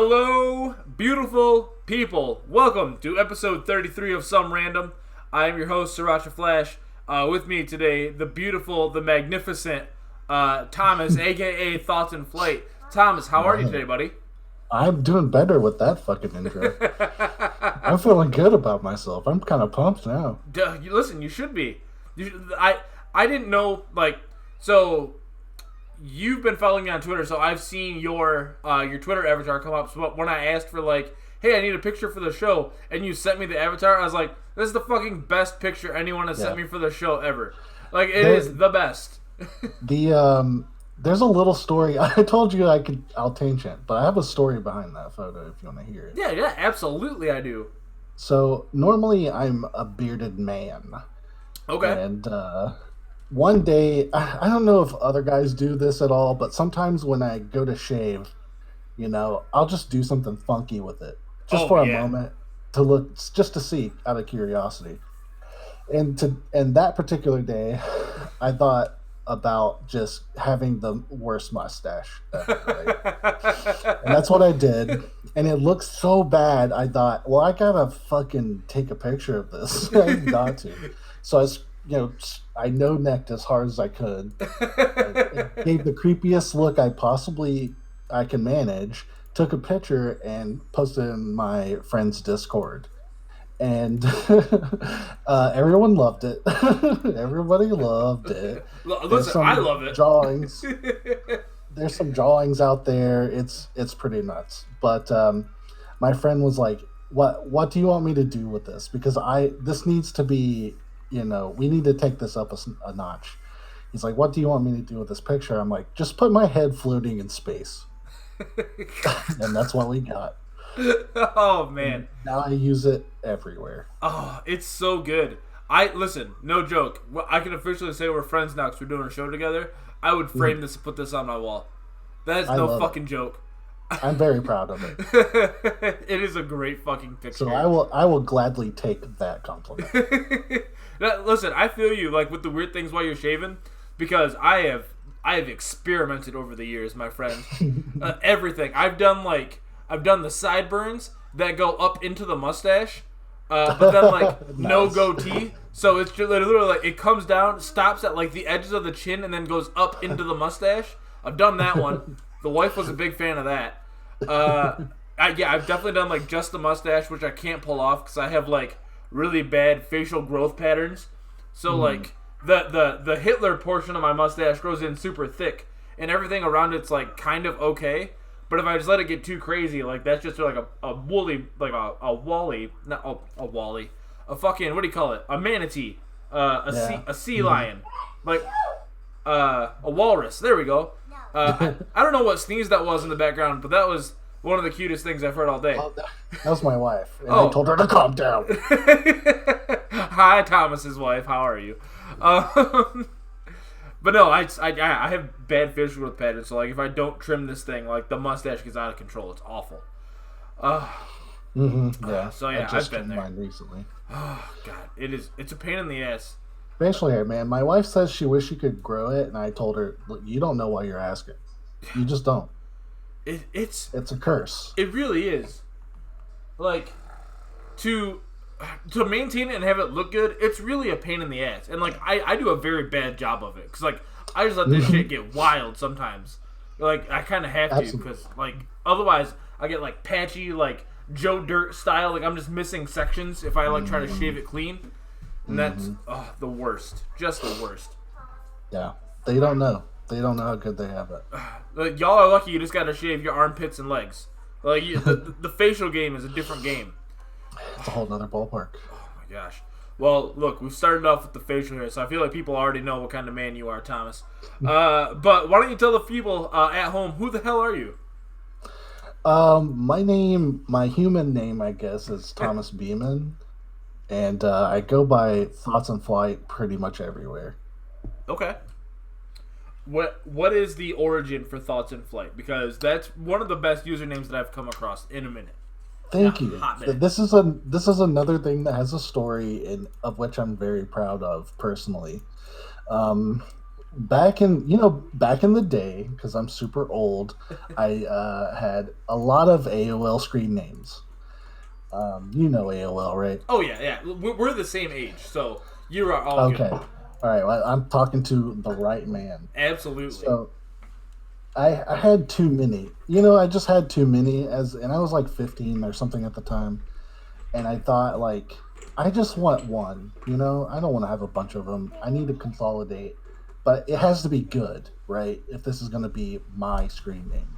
Hello, beautiful people. Welcome to episode 33 of Some Random. I am your host, Sriracha Flash. With me today, the beautiful, the magnificent Thomas, a.k.a. ThoughtSinFlight. Thomas, how are you today, buddy? I'm doing better with that fucking intro. I'm feeling good about myself. I'm kind of pumped now. Listen, you should be. I didn't know, so you've been following me on Twitter, so I've seen your Twitter avatar come up. So when I asked for hey, I need a picture for the show, and you sent me the avatar, I was like, this is the fucking best picture anyone has sent me for the show ever. It is the best. There's a little story. I told you I'll tangent, but I have a story behind that photo if you want to hear it. Yeah, absolutely I do. So normally I'm a bearded man. Okay. And one day, I don't know if other guys do this at all, but sometimes when I go to shave, I'll just do something funky with it. Just for a moment to look, just to see out of curiosity. And that particular day, I thought about just having the worst mustache ever, right? And that's what I did. And it looked so bad, I thought, well, I gotta fucking take a picture of this. I got to. So I no-necked as hard as I could. I gave the creepiest look I can manage, took a picture and posted it in my friend's Discord. And everyone loved it. Everybody loved it. Listen, I love it. Drawings. There's some drawings out there. It's pretty nuts. But my friend was like, "What do you want me to do with this? Because this needs to be, we need to take this up a notch." He's like, "What do you want me to do with this picture?" I'm like, "Just put my head floating in space." And that's what we got. Oh man! Now I use it everywhere. Oh, it's so good. Listen, no joke. I can officially say we're friends now because we're doing a show together. I would frame this and put this on my wall. That is no fucking joke. I'm very proud of it. It is a great fucking picture. So I will gladly take that compliment. Listen, I feel you with the weird things while you're shaving, because I have experimented over the years, my friend. Everything I've done the sideburns that go up into the mustache, but then nice. No goatee. So it's just literally it comes down, stops at the edges of the chin, and then goes up into the mustache. I've done that one. The wife was a big fan of that. I've definitely done just the mustache, which I can't pull off because I have really bad facial growth patterns. So the Hitler portion of my mustache grows in super thick, and everything around it's kind of okay. But if I just let it get too crazy, that's just a woolly, a wally, not a wally, a fucking, what do you call it? A manatee, a sea lion, a walrus. There we go. I don't know what sneeze that was in the background, but that was one of the cutest things I've heard all day. Oh, that was my wife, and I told her to calm down. Hi, Thomas's wife. How are you? But no, I have bad facial growth patterns, so if I don't trim this thing, the mustache gets out of control. It's awful. Yeah. So yeah, I just I've been there. Mine recently. Oh god, it's a pain in the ass. Facial hair, man. My wife says she wishes she could grow it, and I told her, "Look, you don't know why you're asking. You just don't. It's a curse. It really is. To maintain it and have it look good, it's really a pain in the ass. And I do a very bad job of it because I just let this shit get wild sometimes. I kind of have to because otherwise I get patchy Joe Dirt style. I'm just missing sections if I try to shave it clean, and that's the worst. Just the worst. Yeah, they don't know. They don't know how good they have it. Y'all are lucky you just got to shave your armpits and legs. The facial game is a different game. It's a whole nother ballpark. Oh my gosh. Well, look, we've started off with the facial hair, so I feel like people already know what kind of man you are, Thomas. But why don't you tell the people at home, who the hell are you? My human name, I guess, is Thomas Beeman, and I go by ThoughtsInFlight pretty much everywhere. Okay. What is the origin for ThoughtsInFlight? Because that's one of the best usernames that I've come across in a minute. Thank you. This is another thing that has a story of which I'm very proud of personally. back in the day, because I'm super old, I had a lot of AOL screen names. You know AOL, right? Oh yeah, yeah. We're the same age, so you are all good. Okay. All right. Well, I'm talking to the right man. Absolutely. So I had too many. I just had too many and I was like 15 or something at the time, and I thought like I just want one. I don't want to have a bunch of them. I need to consolidate, but it has to be good, right? If this is going to be my screen name.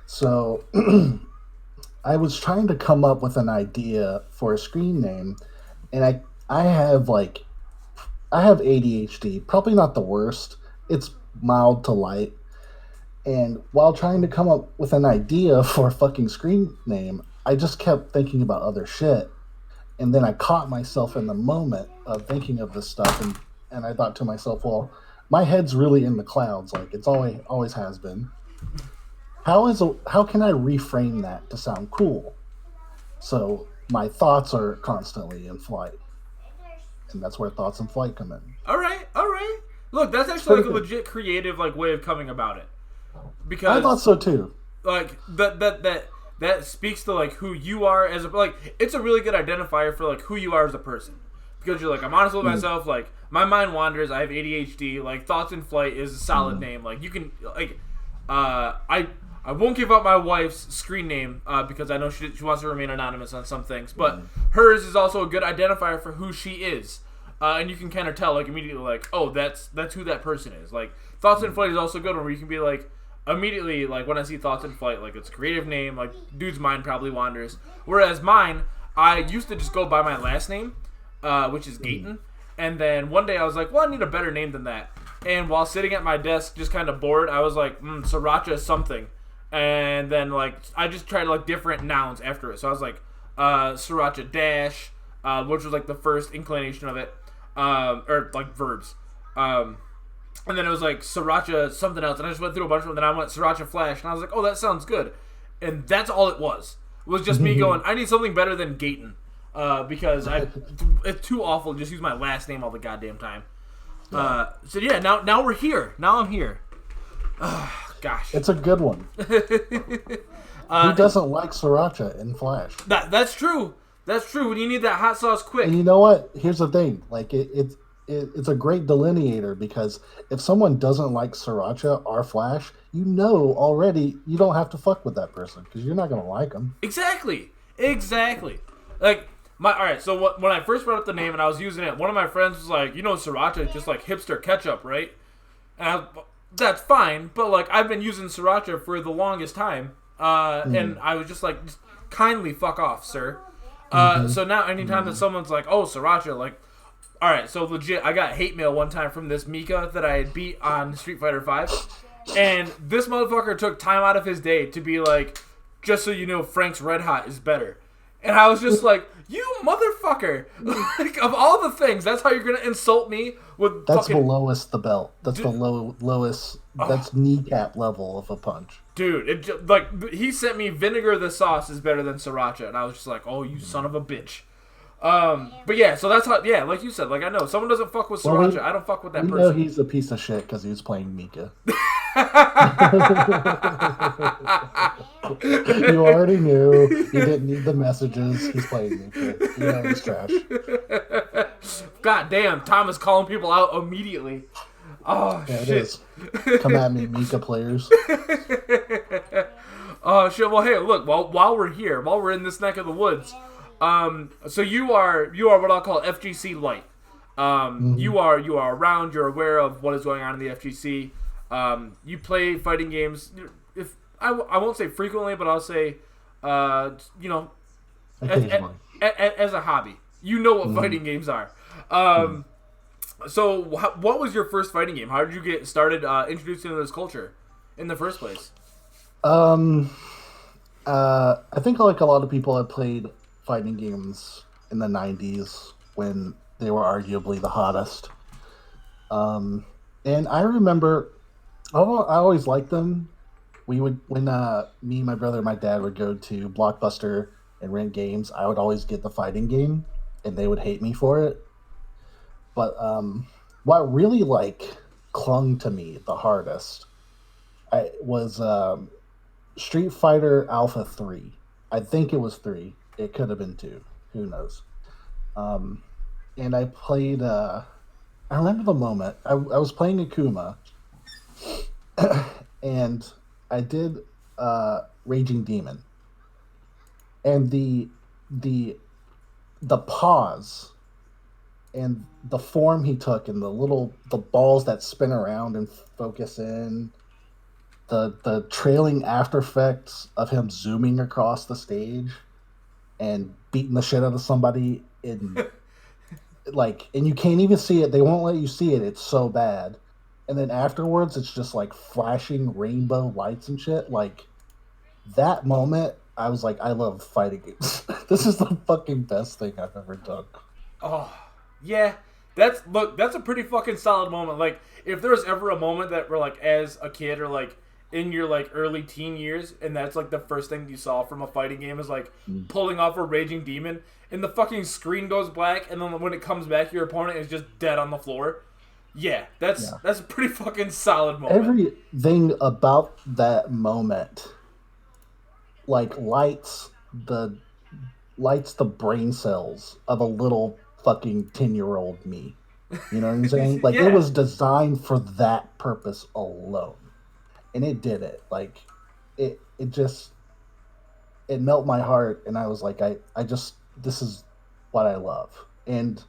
So I was trying to come up with an idea for a screen name, and I have ADHD, probably not the worst. It's mild to light. And while trying to come up with an idea for a fucking screen name, I just kept thinking about other shit. And then I caught myself in the moment of thinking of this stuff, and I thought to myself, well, my head's really in the clouds, like it's always has been. How can I reframe that to sound cool? So my thoughts are constantly in flight, and that's where thoughts in flight come in. All right, all right. Look, that's It's actually pretty like a good. legit creative like way of coming about it I thought because so too. like that speaks to like who you are as a like it's a really good identifier for like who you are as a person because you're like I'm honest with Mm, myself like my mind wanders I have ADHD like thoughts in flight is a solid mm, name like you can like I won't give out my wife's screen name because I know she wants to remain anonymous on some things but mm, hers is also a good identifier for who she is and you can kind of tell like immediately like oh that's who that person is like thoughts in mm, flight is also a good one where you can be like immediately like when I see thoughts in flight like it's a creative name like dude's mind probably wanders whereas mine I used to just go by my last name which is mm. Gayton and then one day I was like well I need a better name than that and while sitting at my desk just kind of bored I was like sriracha something and then like I just tried like different nouns after it so I was like sriracha dash which was like the first inclination of it or like verbs and then it was like Sriracha something else, and I just went through a bunch of them. Then I went Sriracha Flash, and I was like, oh, that sounds good. And that's all it was. It was just me going, I need something better than Gayton. Because it's too awful to just use my last name all the goddamn time. Yeah, So yeah, now we're here. Now I'm here. Gosh. it's a good one. Who uh, doesn't like sriracha in Flash? that's true. That's true. When you need that hot sauce And quick. you know what? Here's the thing. Like it's a great delineator because if someone doesn't like sriracha or Flash, you know already you don't have to fuck with that person because you're not gonna like them. Exactly. Exactly. Like my all right. So when I first brought up the name and I was using it, one of my friends was like, "You know, sriracha is just like hipster ketchup, right?" And that's fine, but like I've been using sriracha for the longest time, and I was just kindly fuck off, sir. Mm-hmm. So now anytime that someone's like, "Oh, sriracha," like, all right, so legit, I got hate mail one time from this Mika that I had beat on Street Fighter Five, and this motherfucker took time out of his day to be like, "Just so you know, Frank's Red Hot is better." And I was just like, "You motherfucker!" Like of all the things, that's how you're gonna insult me with That's fucking belowest the belt. That's the dude. lowest. Oh, That's kneecap level of a punch. dude, like he sent me vinegar the sauce is better than sriracha, and I was just like, "Oh, you son of a bitch." But yeah, so that's how. Yeah, like you said, like I know someone doesn't fuck with Well, sriracha, I don't fuck with that we know person. he's a piece of shit because he was playing Mika. You already knew. You didn't need the messages. He's playing Mika. You know he's trash. God damn, Tom is calling people out immediately. Oh Yeah, it shit. is. Come at me, Mika players. Oh shit. Well, hey, look. While we're here, while we're in this neck of the woods, so you are what I'll call FGC light. Hmm. You are around. You're aware of what is going on in the FGC. You play fighting games. If I won't say frequently, but I'll say, you know, as, Occasionally. as a hobby. You know what Hmm. fighting games are. Hmm. So what was your first fighting game? How did you get started introduced into this culture in the first place? Um, I think like a lot of people have played fighting games in the '90s when they were arguably the hottest. Um, and I remember I always liked them. We would when me, my brother, and my dad would go to Blockbuster and rent games. I would always get the fighting game, and they would hate me for it. But what I really like clung to me the hardest was Street Fighter Alpha 3. I think it was 3. It could have been 2. Who knows? Um, and I played. I remember the moment. I was playing Akuma, and I did Raging Demon, and the the pause and the form he took, and the balls that spin around and focus in, the trailing after effects of him zooming across the stage and beating the shit out of somebody in like, and you can't even see it. They won't let you see it. It's so bad. And then afterwards, it's just like flashing rainbow lights and shit. Like that moment, I was like, I love fighting games. This is the fucking best thing I've ever done. Oh, yeah. That's a pretty fucking solid moment. Like, if there was ever a moment that were like as a kid or like in your like early teen years, and that's like the first thing you saw from a fighting game is like pulling off a Raging Demon, and the fucking screen goes black, and then when it comes back, your opponent is just dead on the floor. Yeah, that's a pretty fucking solid moment. Everything about that moment, like the brain cells of a little fucking 10-year-old me. You know what I'm saying? Like It was designed for that purpose alone. And it did it. Like it just melted my heart, and I was like, this is what I love. And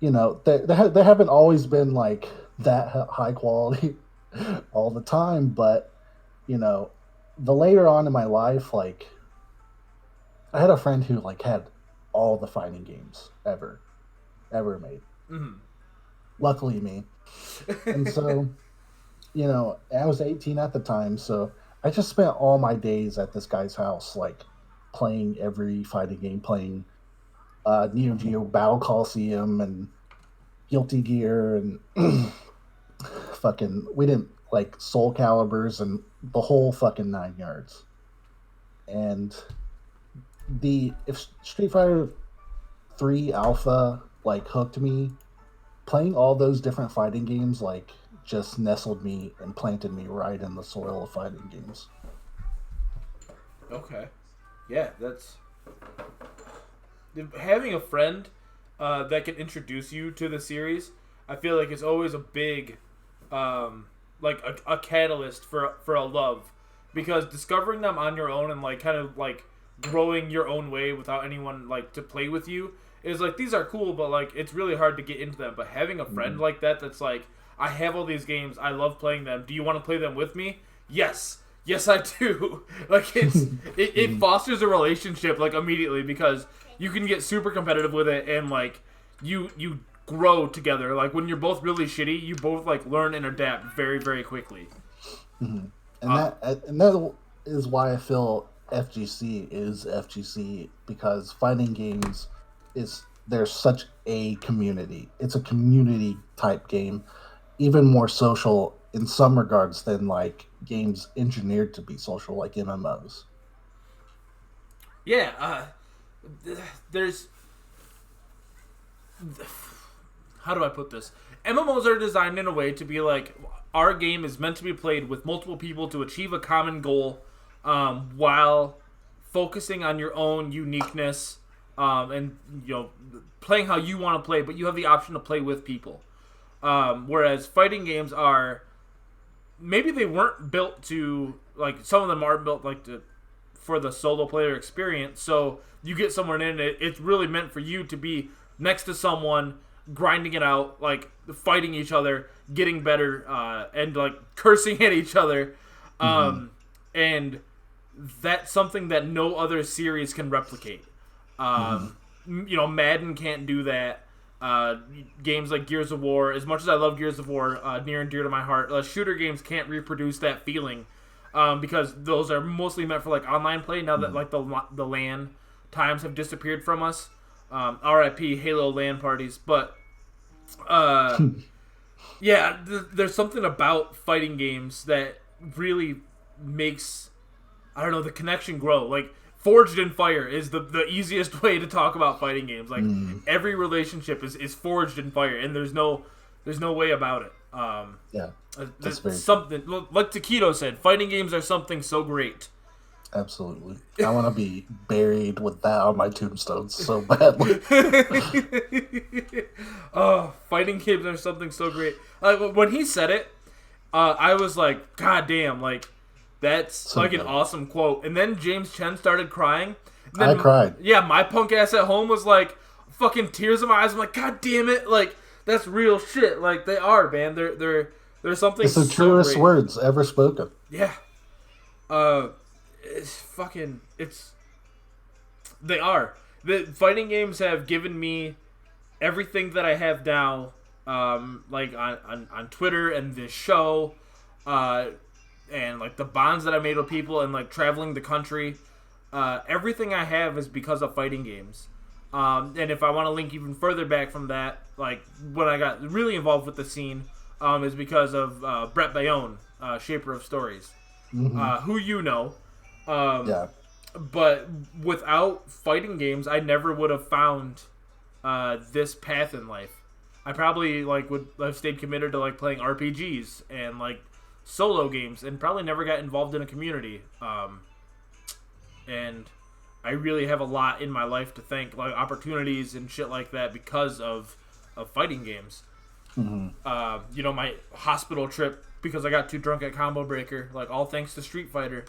you know, they haven't always been like that high quality all the time, but you know, the later on in my life, like I had a friend who like had all the fighting games ever made. Mm-hmm. Luckily me. And so, you know, I was 18 at the time, so I just spent all my days at this guy's house, like playing every fighting game, playing Neo Geo Battle Coliseum and Guilty Gear and fucking, we didn't like Soul Calibers and the whole fucking 9 yards. And if Street Fighter 3 Alpha like hooked me, playing all those different fighting games like just nestled me and planted me right in the soil of fighting games. Okay. Yeah, that's having a friend that can introduce you to the series. I feel like it's always a big like a catalyst for a love, because discovering them on your own and like kind of like growing your own way without anyone like to play with you is like, these are cool, but like it's really hard to get into them. But having a friend like that's like, I have all these games, I love playing them, do you want to play them with me? Yes I do. Like it fosters a relationship like immediately, because you can get super competitive with it, and like you grow together. Like when you're both really shitty, you both like learn and adapt very, very quickly. Mm-hmm. And that is why I feel FGC is FGC, because fighting games there's such a community. It's a community type game, even more social in some regards than like games engineered to be social, like MMOs. Yeah, there's, how do I put this? MMOs are designed in a way to be like, our game is meant to be played with multiple people to achieve a common goal, while focusing on your own uniqueness, and you know, playing how you want to play, but you have the option to play with people. Whereas fighting games are, maybe they weren't built to, like some of them are built like for the solo player experience. So you get someone in it, it's really meant for you to be next to someone, grinding it out, like fighting each other, getting better, and like cursing at each other. And that's something that no other series can replicate. You know, Madden can't do that. Games like Gears of War, as much as I love Gears of War, near and dear to my heart, shooter games can't reproduce that feeling, because those are mostly meant for like online play. Now that like the LAN times have disappeared from us, RIP Halo LAN parties. But yeah, there's something about fighting games that really makes, I don't know, the connection grow. Like Forged in Fire is the easiest way to talk about fighting games. Like every relationship is forged in fire, and there's no There's no way about it. Yeah, that's very something like Taquito said. Fighting games are something so great. Absolutely. I want to be buried with that on my tombstone so badly. Oh, fighting games are something so great. When he said it, I was like, God damn, like, that's so like good. An awesome quote. And then James Chen started crying. Then, I cried. Yeah, my punk ass at home was like, fucking tears in my eyes. I'm like, God damn it. Like, that's real shit. Like, they are, man. They're something it's the so truest great. words ever spoken. Yeah. They are. The fighting games have given me everything that I have now, like on Twitter and this show, and like the bonds that I made with people and like traveling the country. Everything I have is because of fighting games. And if I want to link even further back from that, like when I got really involved with the scene, is because of Brett Bayonne, Shaper of Stories, who you know. Yeah. But without fighting games, I never would have found this path in life. I probably like would have stayed committed to like playing RPGs and like solo games, and probably never got involved in a community. And I really have a lot in my life to thank, like opportunities and shit like that, because of fighting games. You know, my hospital trip because I got too drunk at Combo Breaker, like all thanks to Street Fighter.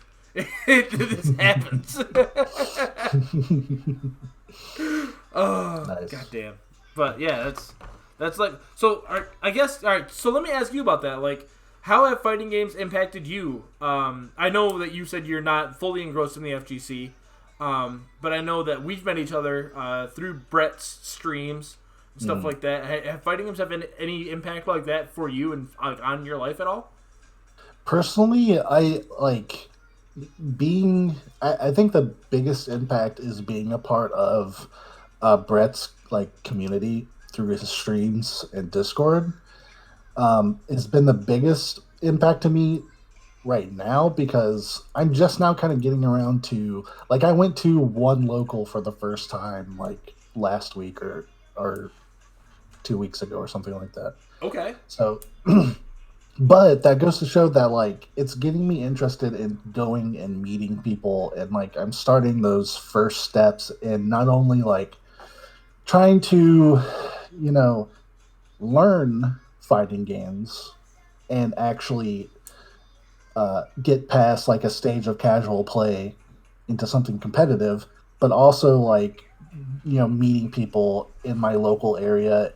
This happens. Oh, nice. Goddamn. But yeah, that's like, so I guess, all right, so let me ask you about that. Like, how have fighting games impacted you? I know that you said you're not fully engrossed in the FGC, but I know that we've met each other through Brett's streams and stuff like that. Have fighting games have any impact like that for you and like, on your life at all? Personally, I like being. I think the biggest impact is being a part of Brett's like community through his streams and Discord. It's been the biggest impact to me right now because I'm just now kind of getting around to, like, I went to one local for the first time like last week or 2 weeks ago or something like that. Okay. So, but that goes to show that like it's getting me interested in going and meeting people, and like I'm starting those first steps in not only like trying to, you know, learn fighting games and actually get past like a stage of casual play into something competitive, but also like, you know, meeting people in my local area,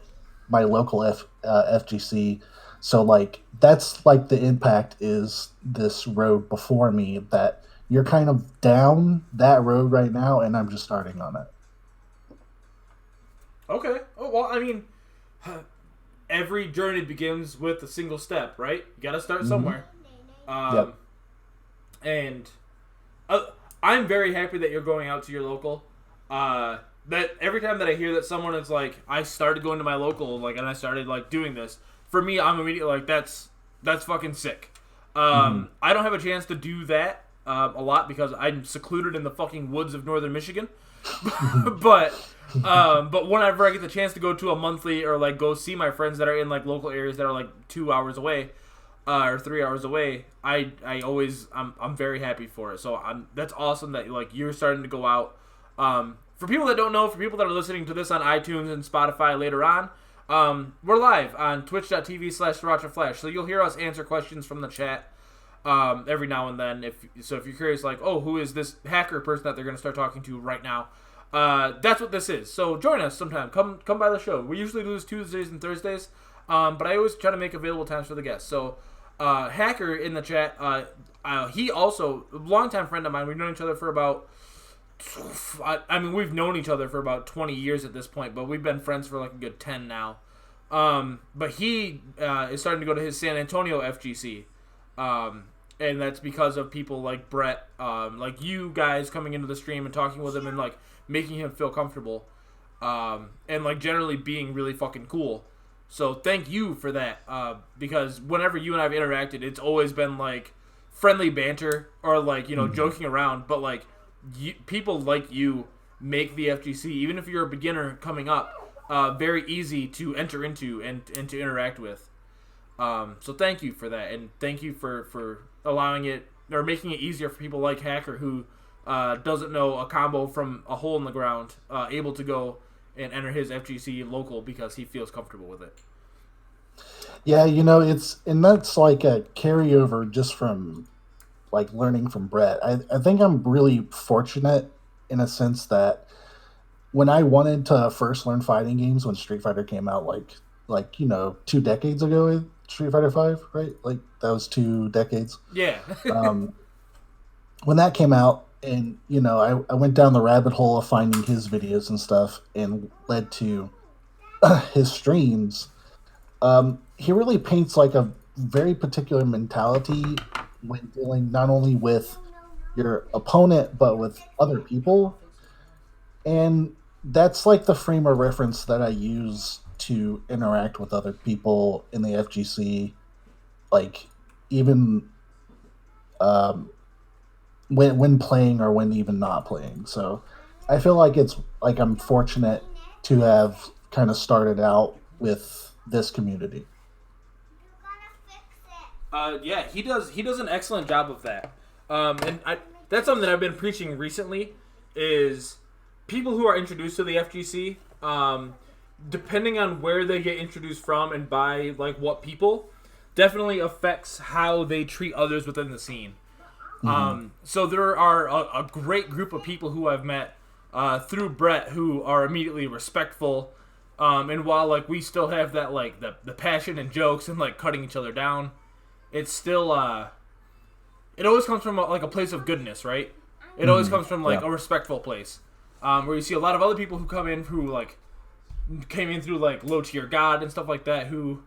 my local FGC. So like that's like the impact is this road before me that you're kind of down that road right now, and I'm just starting on it. Okay. Oh, well, I mean, every journey begins with a single step, right? You got to start somewhere. Yep. And I'm very happy that you're going out to your local. That every time that I hear that someone is like, I started going to my local, like, and I started like doing this. For me, I'm immediately like, that's fucking sick. I don't have a chance to do that a lot because I'm secluded in the fucking woods of northern Michigan. but whenever I get the chance to go to a monthly or like go see my friends that are in like local areas that are like 2 hours away or 3 hours away, I'm very happy for it. So that's awesome that like you're starting to go out. For people that don't know, for people that are listening to this on iTunes and Spotify later on, we're live on twitch.tv/SrirachaFlash. So you'll hear us answer questions from the chat every now and then. If you're curious, like, oh, who is this hacker person that they're going to start talking to right now? That's what this is. So join us sometime. Come by the show. We usually do this Tuesdays and Thursdays, but I always try to make available times for the guests. So hacker in the chat, he also a longtime friend of mine. We've known each other for about. I mean, we've known each other for about 20 years at this point, but we've been friends for like a good 10 now. But he is starting to go to his San Antonio FGC, and that's because of people like Brett, like you guys coming into the stream and talking with him and like making him feel comfortable, and like generally being really fucking cool. So thank you for that, because whenever you and I have interacted, it's always been like friendly banter or like, you know, joking around, but like people like you make the FGC, even if you're a beginner coming up. very easy to enter into and to interact with. So thank you for that, and thank you for allowing it or making it easier for people like Hacker who doesn't know a combo from a hole in the ground, able to go and enter his FGC local because he feels comfortable with it. Yeah, that's like a carryover just from like learning from Brett. I think I'm really fortunate in a sense that when I wanted to first learn fighting games when Street Fighter came out, like 2 decades ago, Street Fighter 5, right? Like that was 2 decades. Yeah. When that came out, and I went down the rabbit hole of finding his videos and stuff, and led to his streams. He really paints like a very particular mentality when dealing not only with your opponent but with other people, and that's like the frame of reference that I use to interact with other people in the FGC, like even when playing or when even not playing. So I feel like it's like I'm fortunate to have kind of started out with this community. Yeah, he does an excellent job of that. That's something that I've been preaching recently is people who are introduced to the FGC, depending on where they get introduced from and by like what people, definitely affects how they treat others within the scene. So there are a great group of people who I've met through Brett who are immediately respectful. And while like we still have that like the passion and jokes and like cutting each other down, it's still it always comes from like a place of goodness, right? It always comes from like a respectful place, where you see a lot of other people who come in who like came in through like low tier God and stuff like that, who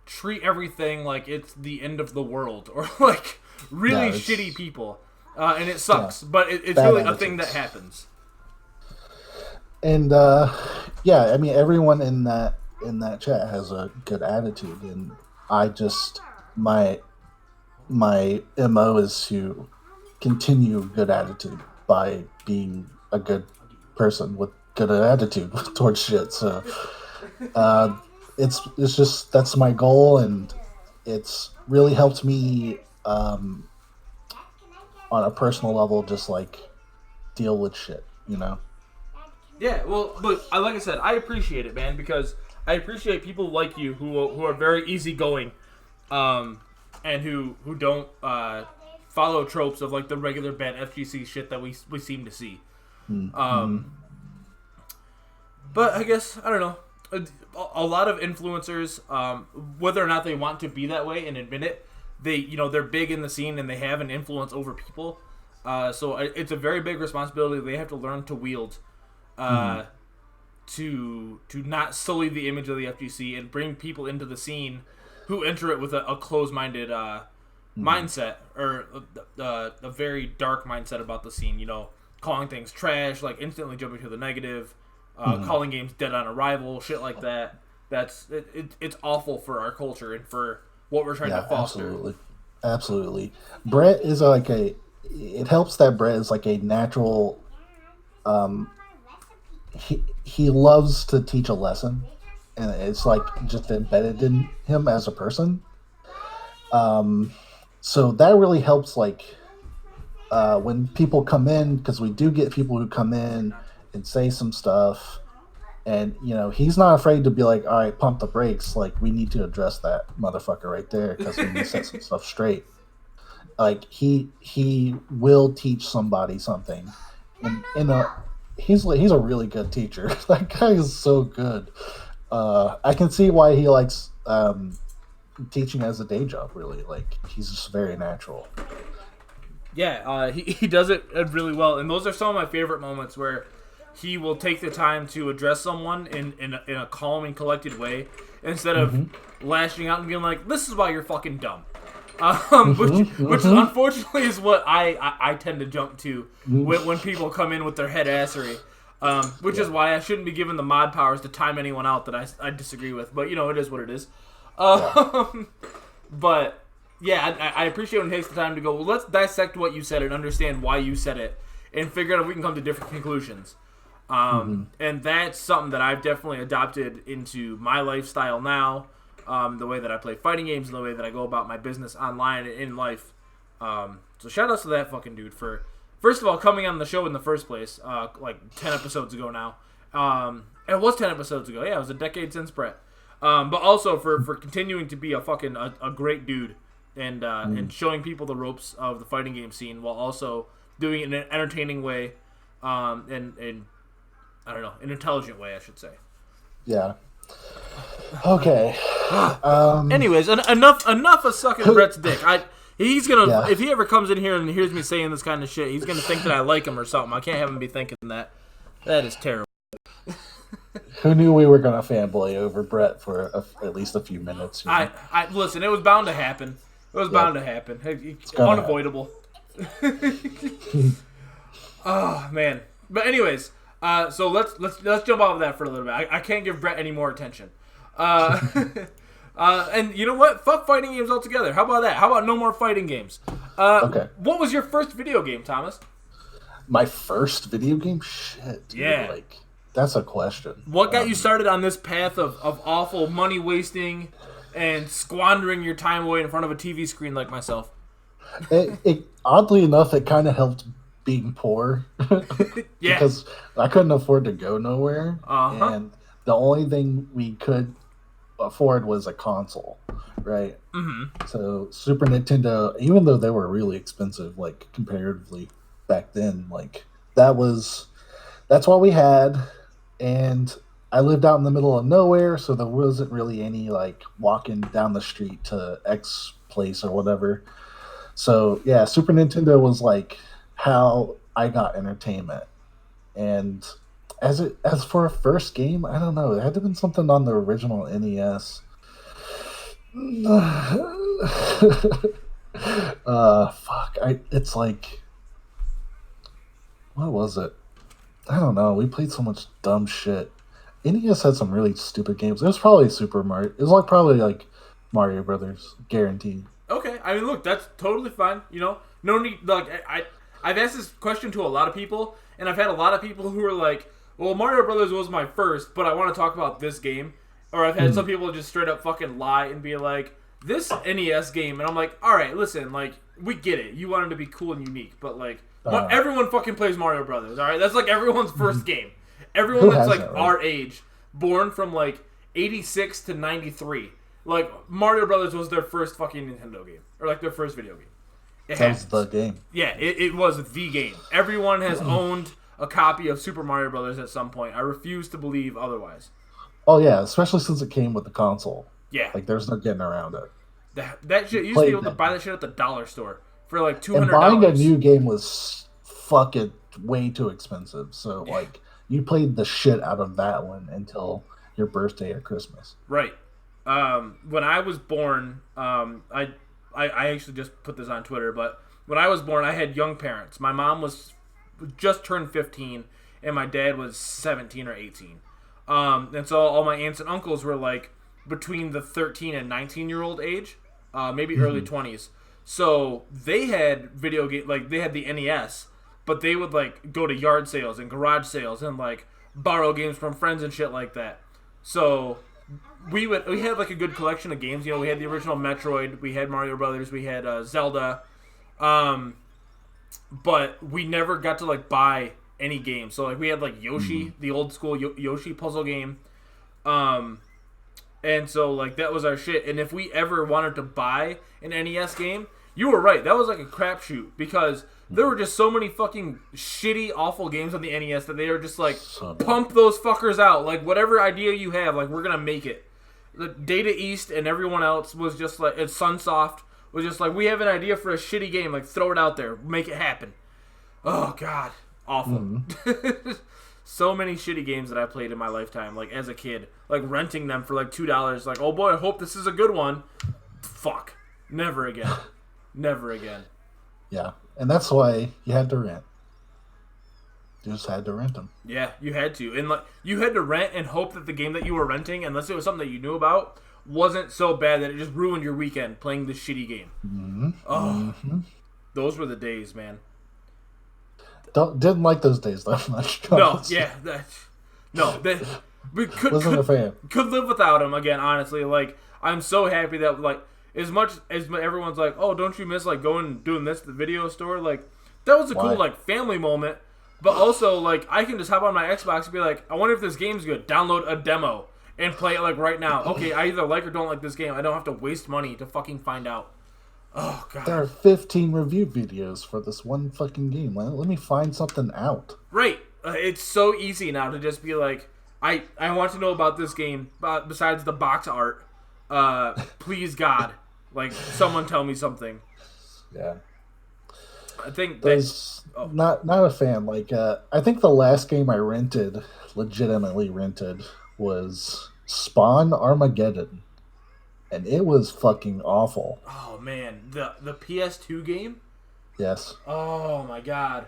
treat everything like it's the end of the world or like really shitty people, and it sucks, but it's really a thing that happens. And I mean everyone in that chat has a good attitude, and I just my MO is to continue good attitude by being a good person with good attitude towards shit. So it's just that's my goal, and it's really helped me on a personal level, just like deal with shit, Yeah, well, look, like I said, I appreciate it, man, because I appreciate people like you who are very easygoing, and who don't follow tropes of like the regular bad FGC shit that we seem to see. But I guess I don't know. A lot of influencers, whether or not they want to be that way and admit it, they're big in the scene and they have an influence over people. So it's a very big responsibility they have to learn to wield. To not sully the image of the FGC and bring people into the scene who enter it with a closed-minded mindset or a very dark mindset about the scene. Calling things trash, like instantly jumping to the negative, calling games dead on arrival, shit like that. It's awful for our culture and for what we're trying to foster. Absolutely. Brett is it helps that Brett is like a natural. He loves to teach a lesson, and it's like just embedded in him as a person. So that really helps, like when people come in, because we do get people who come in and say some stuff, and he's not afraid to be like, all right, pump the brakes, like we need to address that motherfucker right there because we need to set some stuff straight. Like he will teach somebody something, and he's a really good teacher. That guy is so good. I can see why he likes teaching as a day job. Really, like he's just very natural. Yeah, he does it really well, and those are some of my favorite moments where he will take the time to address someone in a calm and collected way instead of lashing out and being like, "This is why you're fucking dumb." Which unfortunately is what I tend to jump to when people come in with their head assery, which is why I shouldn't be given the mod powers to time anyone out that I disagree with. But it is what it is. But yeah, I appreciate when he takes the time to go, well, let's dissect what you said and understand why you said it and figure out if we can come to different conclusions. And that's something that I've definitely adopted into my lifestyle now. The way that I play fighting games and the way that I go about my business online and in life. So shout outs to that fucking dude for, first of all, coming on the show in the first place, like 10 episodes ago now. It was 10 episodes ago. Yeah, it was a decade since Brett. But also for continuing to be a great dude and showing people the ropes of the fighting game scene while also doing it in an entertaining way, and I don't know, an intelligent way, I should say. Yeah. Okay. Anyways, enough of sucking Brett's dick. He's gonna if he ever comes in here and hears me saying this kind of shit, he's gonna think that I like him or something. I can't have him be thinking that. That is terrible. Who knew we were gonna fanboy over Brett for at least a few minutes? You know? I listen. It was bound to happen. It was bound to happen. It's unavoidable. Oh man. But anyways, so let's jump off of that for a little bit. I can't give Brett any more attention. And you know what? Fuck fighting games altogether. How about that? How about no more fighting games? Okay. What was your first video game, Thomas? My first video game? Shit, dude. Yeah. Like, that's a question. What got you started on this path of awful money wasting and squandering your time away in front of a TV screen like myself? It oddly enough, it kind of helped being poor. Yeah. Because I couldn't afford to go nowhere. And the only thing we could afford was a console, right? Mm-hmm. So Super Nintendo, even though they were really expensive, like comparatively back then, like that's what we had. And I lived out in the middle of nowhere, so there wasn't really any like walking down the street to X place or whatever. So yeah, Super Nintendo was like how I got entertainment. And as for a first game, I don't know. It had to have been something on the original NES. It's like, what was it? I don't know. We played so much dumb shit. NES had some really stupid games. It was probably Super Mario. It was probably like Mario Brothers, guaranteed. Okay, I mean, look, that's totally fine. You know, no need. Like, I've asked this question to a lot of people, and I've had a lot of people who are like, "Well, Mario Brothers was my first, but I want to talk about this game." Or I've had some people just straight up fucking lie and be like, "This NES game," and I'm like, "All right, listen, like, we get it. You want it to be cool and unique, but like, everyone fucking plays Mario Brothers. All right, that's like everyone's first game. Everyone that's like our age, born from like 86 to 93." Like, Mario Brothers was their first fucking Nintendo game. Or, like, their first video game. That was the game. Yeah, it was the game. Everyone has owned a copy of Super Mario Brothers at some point. I refuse to believe otherwise. Oh, yeah, especially since it came with the console. Yeah. Like, there's no getting around it. That shit, you used to be able to buy that shit at the dollar store for, like, $200. And buying a new game was fucking way too expensive. So, like, you played the shit out of that one until your birthday or Christmas. Right. When I was born, I actually just put this on Twitter, but when I was born, I had young parents. My mom was just turned 15, and my dad was 17 or 18. And so all my aunts and uncles were like between the 13 and 19-year-old age, maybe early 20s. So they had video game, like they had the NES, but they would like go to yard sales and garage sales and like borrow games from friends and shit like that. So we had like a good collection of games. You know, we had the original Metroid, we had Mario Brothers, we had Zelda, but we never got to like buy any games. So like we had like Yoshi, the old school Yoshi puzzle game, and so like that was our shit. And if we ever wanted to buy an NES game, you were right, that was like a crapshoot because there were just so many fucking shitty, awful games on the NES that they were just like, pump those fuckers out. Like, whatever idea you have, like, we're gonna make it. The Data East and everyone else was just like, and Sunsoft was just like, we have an idea for a shitty game. Like, throw it out there. Make it happen. Oh, God. Awful. So many shitty games that I played in my lifetime, like, as a kid. Like, renting them for, like, $2. Like, oh, boy, I hope this is a good one. Fuck. Never again. Never again. Yeah. And that's why you had to rent. You just had to rent them. Yeah, you had to. And like you had to rent and hope that the game that you were renting, unless it was something that you knew about, wasn't so bad that it just ruined your weekend playing this shitty game. Those were the days, man. Didn't like those days that much. No, yeah, we Wasn't a fan. Could live without him again. Honestly, like I'm so happy that like as much as everyone's like, oh, don't you miss like doing this at the video store? Like that was a cool like family moment. But also like I can just hop on my Xbox and be like, I wonder if this game's good. Download a demo and play it like right now. Okay, I either like or don't like this game. I don't have to waste money to fucking find out. Oh god. There are 15 review videos for this one fucking game. Let me find something out. Right. It's so easy now to just be like, I want to know about this game besides the box art. Please God, like someone tell me something. Yeah. I think not a fan. Like I think the last game I legitimately rented was Spawn Armageddon. And it was fucking awful. Oh man, the PS2 game? Yes. Oh my god.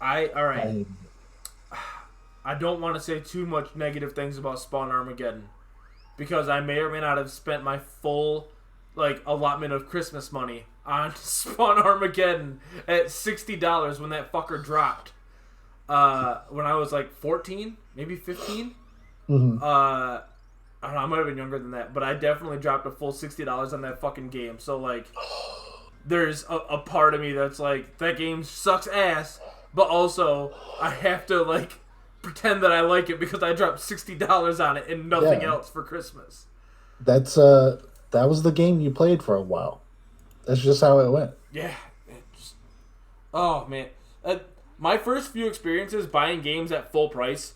I don't want to say too much negative things about Spawn Armageddon because I may or may not have spent my full like allotment of Christmas money on Spawn Armageddon at $60 when that fucker dropped. When I was like 14, maybe 15. Mm-hmm. I don't know, I might have been younger than that, but I definitely dropped a full $60 on that fucking game. So, like, there's a part of me that's like, that game sucks ass, but also I have to, like, pretend that I like it because I dropped $60 on it and nothing else for Christmas. That was the game you played for a while. That's just how it went. Yeah. Oh, man. My first few experiences buying games at full price,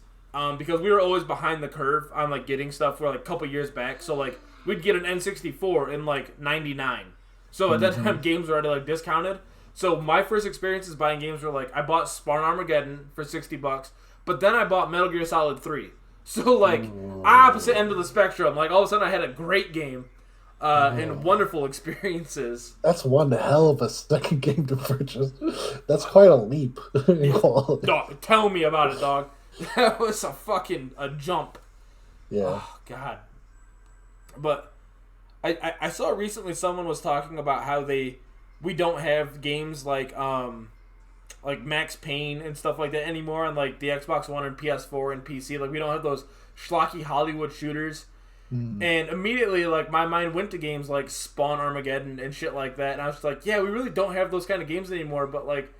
because we were always behind the curve on like getting stuff for like a couple years back. So like we'd get an N64 in like '99. So at that time games were already like discounted. So my first experiences buying games were like I bought Spawn Armageddon for $60, but then I bought Metal Gear Solid 3. So like opposite end of the spectrum. Like all of a sudden I had a great game and wonderful experiences. That's one hell of a second game to purchase. That's quite a leap in quality. Dog, tell me about it, dog. That was a jump. Yeah. Oh, God. But I saw recently someone was talking about how we don't have games like Max Payne and stuff like that anymore on like the Xbox One and PS4 and PC. Like we don't have those schlocky Hollywood shooters. And immediately like my mind went to games like Spawn Armageddon and shit like that. And I was just like, yeah, we really don't have those kind of games anymore. But like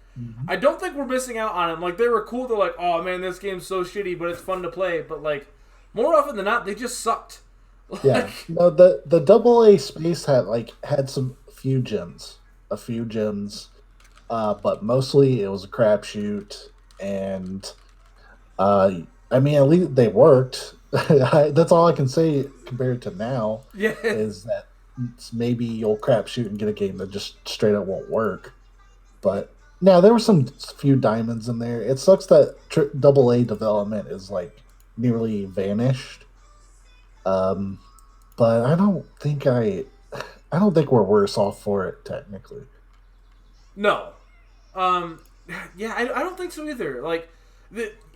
I don't think we're missing out on them. Like, they were cool. They're like, oh, man, this game's so shitty, but it's fun to play. But, like, more often than not, they just sucked. Yeah. No, the AA space had some few gems. But mostly it was a crapshoot. And, I mean, at least they worked. That's all I can say compared to now. Yeah. Is that maybe you'll crapshoot and get a game that just straight up won't work. But... now, there were some few diamonds in there. It sucks that AA development is, like, nearly vanished. But I don't think we're worse off for it, technically. No. Yeah, I don't think so either. Like,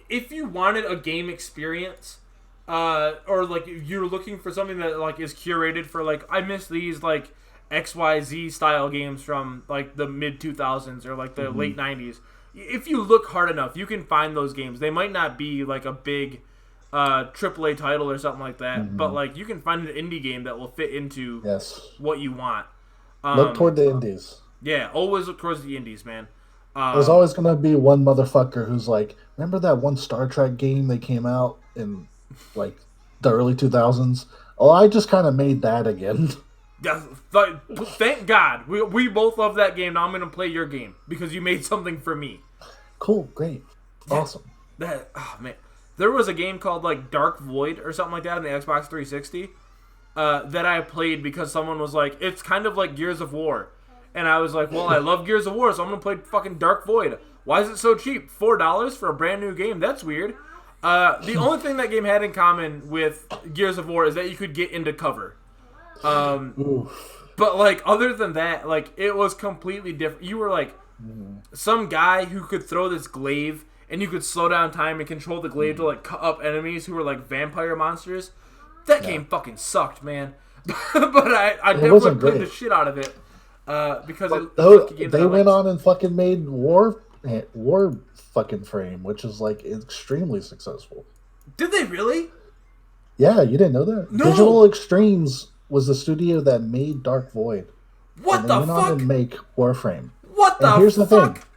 if you wanted a game experience, or, like, you're looking for something that, like, is curated for, like, I miss these, like, XYZ style games from like the mid 2000s or like the late 90s. If you look hard enough, you can find those games. They might not be like a big AAA title or something like that, but like you can find an indie game that will fit into what you want. Look toward the indies. Yeah, always look towards the indies, man. There's always going to be one motherfucker who's like, remember that one Star Trek game that came out in like the early 2000s? Oh, I just kind of made that again. Yeah, thank God. We both love that game. Now I'm going to play your game because you made something for me. Cool, great, awesome. Oh man, there was a game called like Dark Void or something like that on the Xbox 360 that I played because someone was like, it's kind of like Gears of War, and I was like, well, I love Gears of War, so I'm going to play fucking Dark Void. Why is it so cheap? $4 for a brand new game? That's weird. The only thing that game had in common with Gears of War is that you could get into cover. But like other than that, like it was completely different. You were like some guy who could throw this glaive and you could slow down time and control the glaive to like cut up enemies who were like vampire monsters. That game fucking sucked, man. But I definitely played the shit out of it because they went on and fucking made War fucking Frame, which is like extremely successful. Did they really? Yeah, you didn't know that? No. Digital Extremes was the studio that made Dark Void, and What they the went on to fuck? make Warframe. What And the here's the thing: fuck?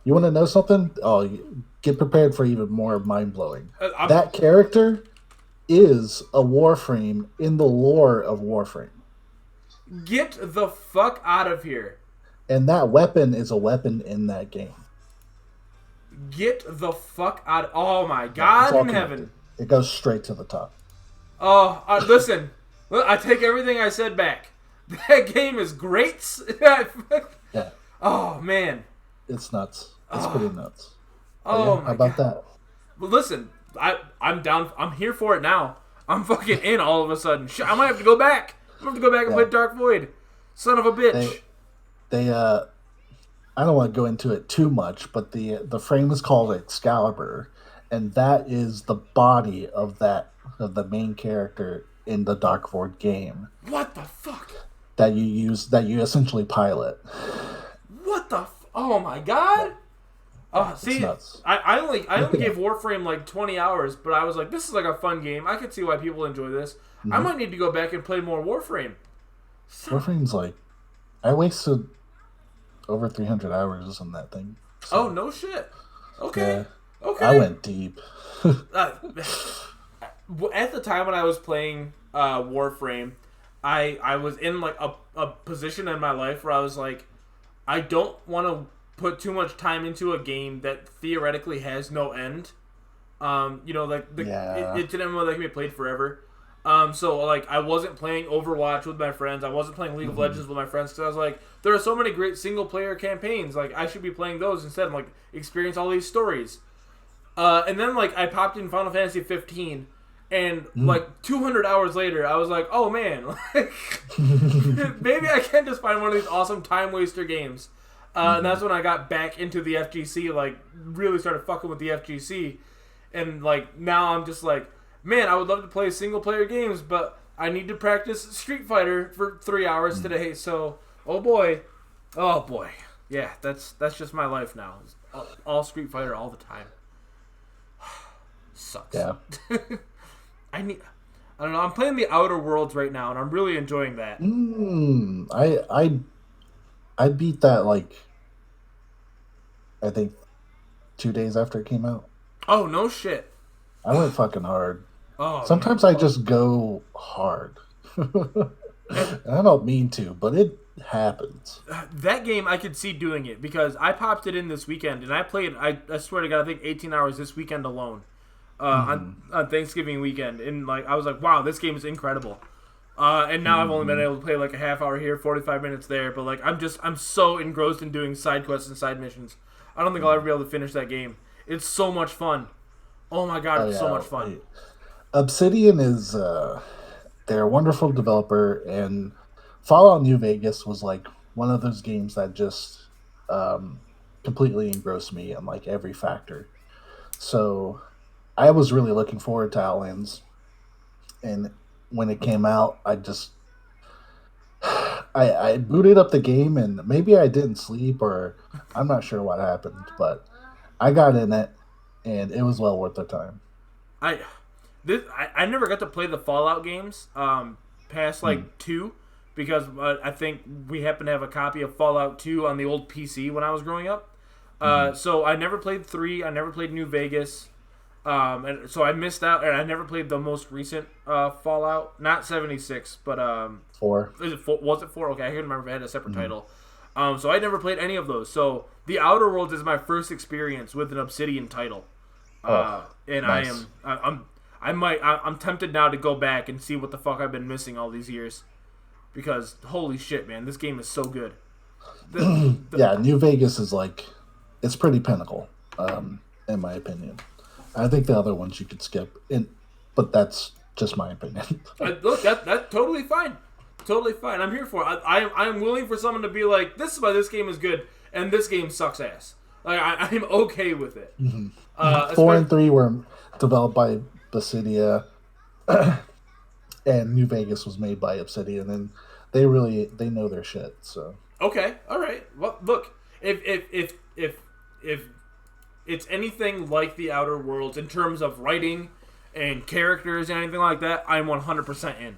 you want to know something? Oh, get prepared for even more mind blowing. I'm, That character is a Warframe in the lore of Warframe. get the fuck out of here. And that weapon is a weapon in that game. Get the fuck out. Oh my Yeah, it's God all in connected. heaven. It goes straight to the top. Oh, listen. I take everything I said back. That game is great. Yeah. Oh, man. It's nuts. It's pretty nuts. But Oh, yeah, my how about God. that? Well, listen. I'm down. I'm here for it now. I'm fucking in all of a sudden. I might have to go back. I'm going to have to go back and play Dark Void. Son of a bitch. They I don't want to go into it too much, but the frame is called Excalibur, and that is the body of the main character in the Dark Void game What the fuck? that you essentially pilot. What the? Oh my God! See, nuts. I only gave Warframe like 20 hours, but I was like, this is like a fun game. I could see why people enjoy this. I might need to go back and play more Warframe. Warframe's like, I wasted over 300 hours in that thing. So. Oh no shit. Okay. Yeah, Okay. I went deep. At the time when I was playing Warframe, I was in like a position in my life where I was like, I don't want to put too much time into a game that theoretically has no end. Like it didn't really can be played forever. So like I wasn't playing Overwatch with my friends. I wasn't playing League of Legends with my friends because I was like, there are so many great single player campaigns. Like I should be playing those instead and like experience all these stories. And then like I popped in Final Fantasy 15. And like 200 hours later, I was like, "Oh man, maybe I can just find one of these awesome time waster games." And that's when I got back into the FGC, like really started fucking with the FGC, and like now I'm just like, man, I would love to play single player games, but I need to practice Street Fighter for 3 hours today. So, oh boy, yeah, that's just my life now. All Street Fighter all the time. Sucks. Yeah. I don't know. I'm playing the Outer Worlds right now, and I'm really enjoying that. I beat that like I think 2 days after it came out. Oh no shit! I went fucking hard. Oh, sometimes man. I just go hard. I don't mean to, but it happens. That game, I could see doing it because I popped it in this weekend, and I played. I swear to God, I think 18 hours this weekend alone. On Thanksgiving weekend, and like I was like, wow, this game is incredible. And now I've only been able to play like a half hour here, 45 minutes there, but like I'm so engrossed in doing side quests and side missions. I don't think I'll ever be able to finish that game. It's so much fun. Oh my God, it's so much fun. Obsidian is they're a wonderful developer, and Fallout New Vegas was like one of those games that just completely engrossed me in like every factor. So I was really looking forward to Outlands, and when it came out, I booted up the game, and maybe I didn't sleep, or I'm not sure what happened, but I got in it, and it was well worth the time. I never got to play the Fallout games past like 2, because I think we happen to have a copy of Fallout 2 on the old PC when I was growing up. So I never played 3. I never played New Vegas. And so I missed out, and I never played the most recent Fallout, not 76, but 4. Is it 4? Was it 4? Okay, I can't remember if it had a separate title. So I never played any of those. So the Outer Worlds is my first experience with an Obsidian title, and nice. I'm tempted now to go back and see what the fuck I've been missing all these years, because holy shit, man, this game is so good. Yeah, New Vegas is like, it's pretty pinnacle, in my opinion. I think the other ones you could skip, but that's just my opinion. Look, that's totally fine. Totally fine. I'm here for it. I'm willing for someone to be like, this is why this game is good, and this game sucks ass. Like I'm okay with it. 4 and 3 were developed by Basidia, and New Vegas was made by Obsidian, and they know their shit. So okay, all right. Well, look, if if it's anything like The Outer Worlds in terms of writing and characters and anything like that, I'm 100% in.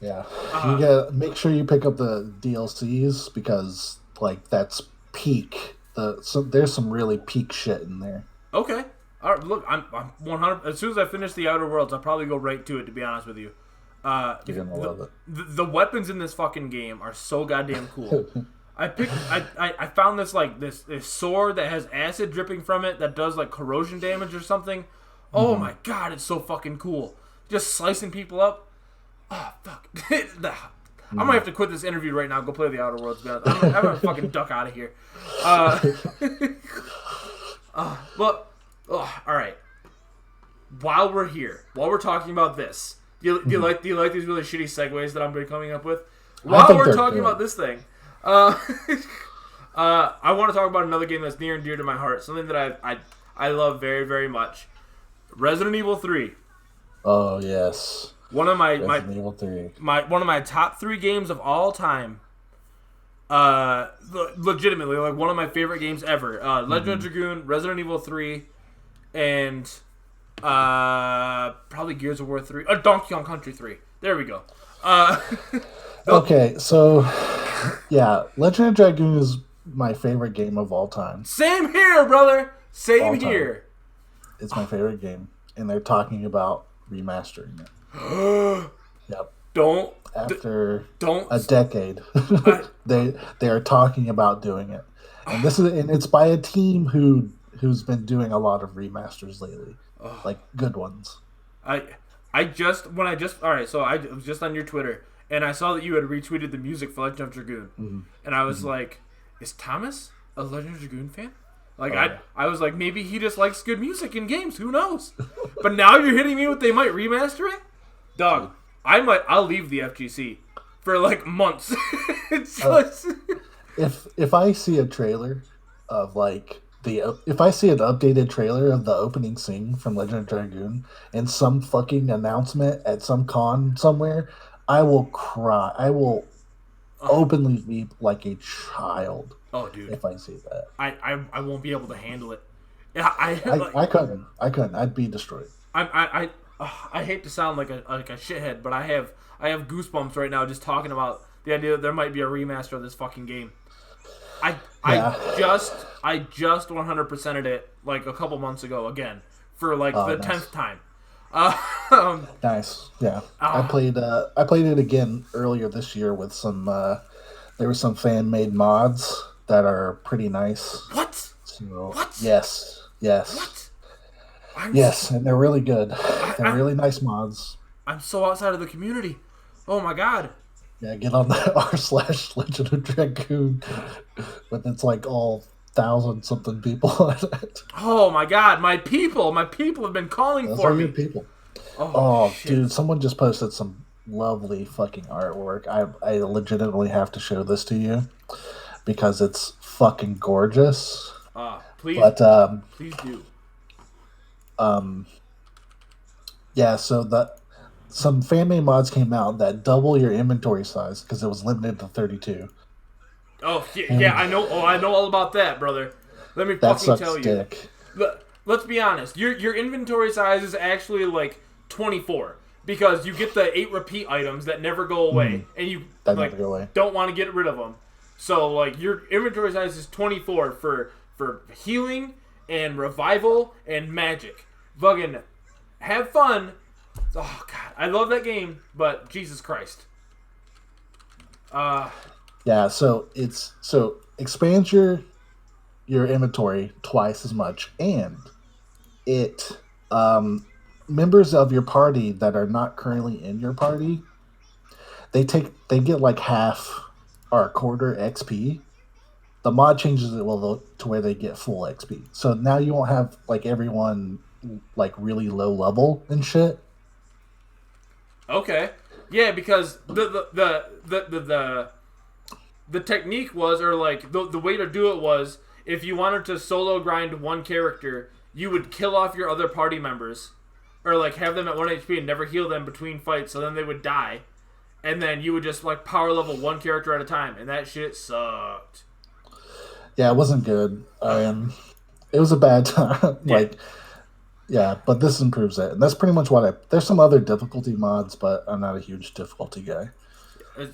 Yeah, you gotta make sure you pick up the DLCs because like that's peak. There's some really peak shit in there. Okay. All right, look, I'm 100. As soon as I finish The Outer Worlds, I'll probably go right to it. To be honest with you, you're gonna love it. The weapons in this fucking game are so goddamn cool. I found this like this sword that has acid dripping from it that does like corrosion damage or something. Oh my god, it's so fucking cool. Just slicing people up. Oh fuck. I might have to quit this interview right now. Go play The Outer Worlds. I'm gonna fucking duck out of here. But all right. While we're here, while we're talking about this, do you like these really shitty segues that I'm coming up with? While we're talking about this thing, I want to talk about another game that's near and dear to my heart. Something that I love very, very much. Resident Evil 3. Oh yes. One of my Resident Evil 3. One of my top 3 games of all time. Legitimately, like one of my favorite games ever. Legend of Dragoon, Resident Evil 3, and probably Gears of War 3. Donkey Kong Country 3. There we go. Okay, so yeah, Legend of Dragoon is my favorite game of all time. Same here, brother. Same here. It's my favorite game, and they're talking about remastering it. Yep. After a decade, they are talking about doing it, and it's by a team who's been doing a lot of remasters lately, like good ones. All right, so I was just on your Twitter, and I saw that you had retweeted the music for Legend of Dragoon, and I was like, is Thomas a Legend of Dragoon fan? Like I was like, maybe he just likes good music in games. Who knows? But now you're hitting me with they might remaster it, dog. I'll leave the FGC for like months. If I see a trailer of like if I see an updated trailer of the opening scene from Legend of Dragoon and some fucking announcement at some con somewhere, I will cry. I will openly weep like a child. Oh, dude! If I see that, I won't be able to handle it. I couldn't. I'd be destroyed. I hate to sound like a shithead, but I have goosebumps right now just talking about the idea that there might be a remaster of this fucking game. I just 100%ed it like a couple months ago again for like the 10th time. Nice. Yeah. I played it again earlier this year with some there were some fan made mods that are pretty nice. What? So, what? Yes. What? Yes, and they're really good. They're really nice mods. I'm so outside of the community. Oh my god. Yeah, get on the r/Legend of Dragoon, but it's like all 1,000-something people on it. Oh my god, my people have been calling Those for are me. Your people. Oh dude, someone just posted some lovely fucking artwork. I legitimately have to show this to you because it's fucking gorgeous. Please, but please do. Yeah, so some fan-made mods came out that double your inventory size because it was limited to 32. Oh yeah, I know. Oh, I know all about that, brother. Let me fucking tell you. Let's be honest. Your inventory size is actually like 24 because you get the 8 repeat items that never go away, and you never go away. Don't want to get rid of them. So like your inventory size is 24 for healing and revival and magic. Fucking have fun. Oh god, I love that game, but Jesus Christ. Yeah, so expands your inventory twice as much, and it members of your party that are not currently in your party, they get like half or a quarter XP. The mod changes it to where they get full XP. So now you won't have like everyone like really low level and shit. Okay. Yeah, because the technique was, or like the way to do it was, if you wanted to solo grind one character, you would kill off your other party members, or like have them at 1 HP and never heal them between fights, so then they would die, and then you would just like power level one character at a time, and that shit sucked. Yeah, it wasn't good. it was a bad time. Like, yeah, but this improves it. And that's pretty much what there's some other difficulty mods, but I'm not a huge difficulty guy.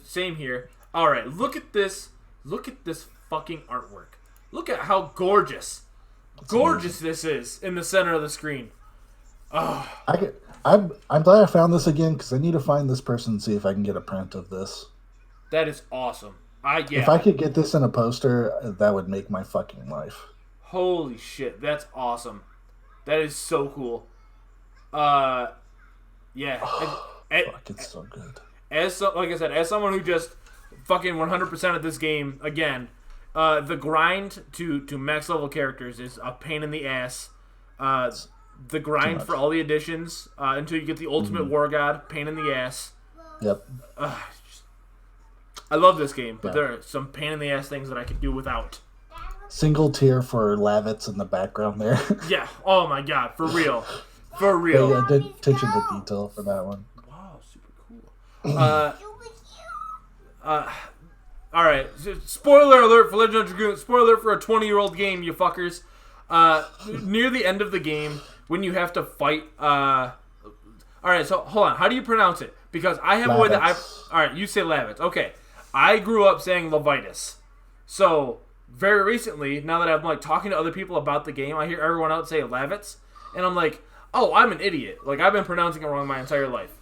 Same here. All right, look at this. Look at this fucking artwork. Look at how gorgeous this is in the center of the screen. Oh. I'm glad I found this again because I need to find this person and see if I can get a print of this. That is awesome. If I could get this in a poster, that would make my fucking life. Holy shit, that's awesome. That is so cool. Yeah. Fuck, it's so good. Like I said, as someone who just fucking 100% of this game again, the grind to max level characters is a pain in the ass. The grind for all the additions until you get the ultimate war god, pain in the ass. Yep. I love this game, but there are some pain in the ass things that I could do without. Single tier for Lavitz in the background there. Yeah. Oh my god. For real. For real. Yeah, did attention to detail for that one. Wow. Super cool. All right. Spoiler alert for Legend of Dragoon. Spoiler alert for a 20-year-old game, you fuckers. Near the end of the game, when you have to fight. All right. So hold on. How do you pronounce it? Because I have a way that all right. You say Lavitz. Okay. I grew up saying Levitas. So very recently, now that I'm like talking to other people about the game, I hear everyone else say Lavitz, and I'm like, oh, I'm an idiot. Like I've been pronouncing it wrong my entire life.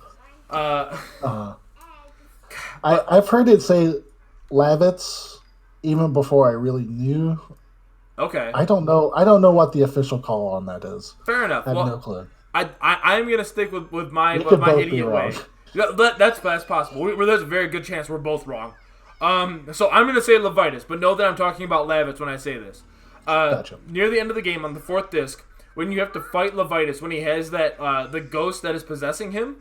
I've heard it say Lavitz even before I really knew. Okay. I don't know what the official call on that is. Fair enough. I have no clue. I'm gonna stick with my idiot way. That's possible. There's a very good chance we're both wrong. So I'm gonna say Levitas, but know that I'm talking about Lavitz when I say this. Gotcha. Near the end of the game on the 4th disc, when you have to fight Levitas, when he has that the ghost that is possessing him,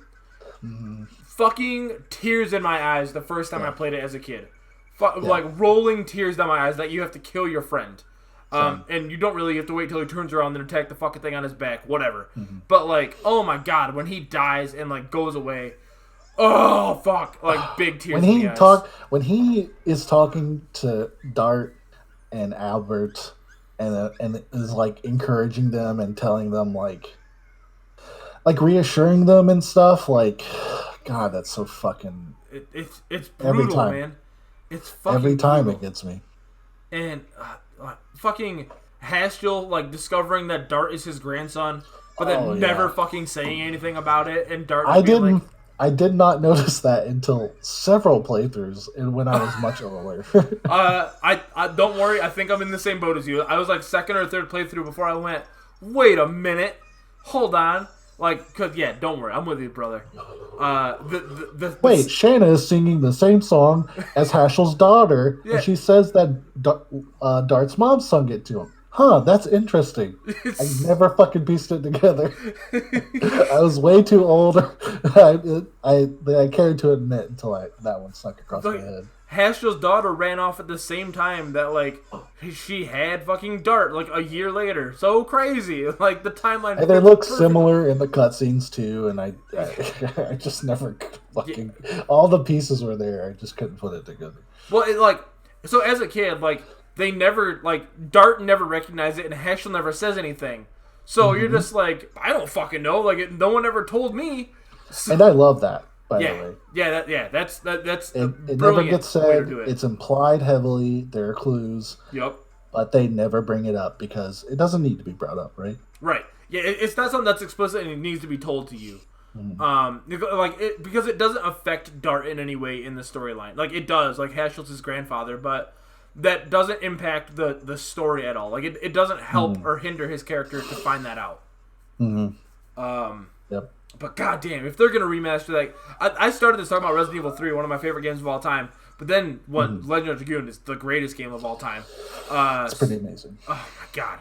fucking tears in my eyes the first time I played it as a kid. Like rolling tears down my eyes that you have to kill your friend. And you don't really have to wait till he turns around and attack the fucking thing on his back, whatever. But like, oh my god, when he dies and like goes away, oh fuck, like big tears. When he is talking to Dart and Albert, and is like encouraging them and telling them like reassuring them and stuff, like, God, that's so fucking. It's brutal, man. It's fucking every time brutal. It gets me. And fucking Haskell like discovering that Dart is his grandson, but then never fucking saying anything about it, and Dart. I did not notice that until several playthroughs, and when I was much older. I don't worry. I think I'm in the same boat as you. I was like second or third playthrough before I went, wait a minute, hold on. Like, cause don't worry, I'm with you, brother. Wait, Shanna is singing the same song as Haskell's daughter, and she says that Dart's mom sung it to him. Huh, that's interesting. I never fucking pieced it together. I was way too old. I cared to admit until that one stuck across my head. Haskell's daughter ran off at the same time that like she had fucking Dart like a year later. So crazy, like the timeline. And they look similar in the cutscenes too, and I just never fucking all the pieces were there. I just couldn't put it together. Well, so as a kid, like they never Dart never recognized it, and Haskell never says anything. So you're just like, I don't fucking know. Like no one ever told me. And I love that. By the way. That's it never gets said. It's implied heavily. There are clues. Yep. But they never bring it up because it doesn't need to be brought up, right? Right. Yeah, it's not something that's explicit and it needs to be told to you. Because it doesn't affect Dart in any way in the storyline. Like it does, like Haskell's his grandfather, but that doesn't impact the story at all. Like it doesn't help or hinder his character to find that out. Yep. But goddamn, if they're gonna remaster that, I started this talking about Resident Evil 3, one of my favorite games of all time. But then, Legend of Dragoon is the greatest game of all time. It's pretty amazing. Oh my god!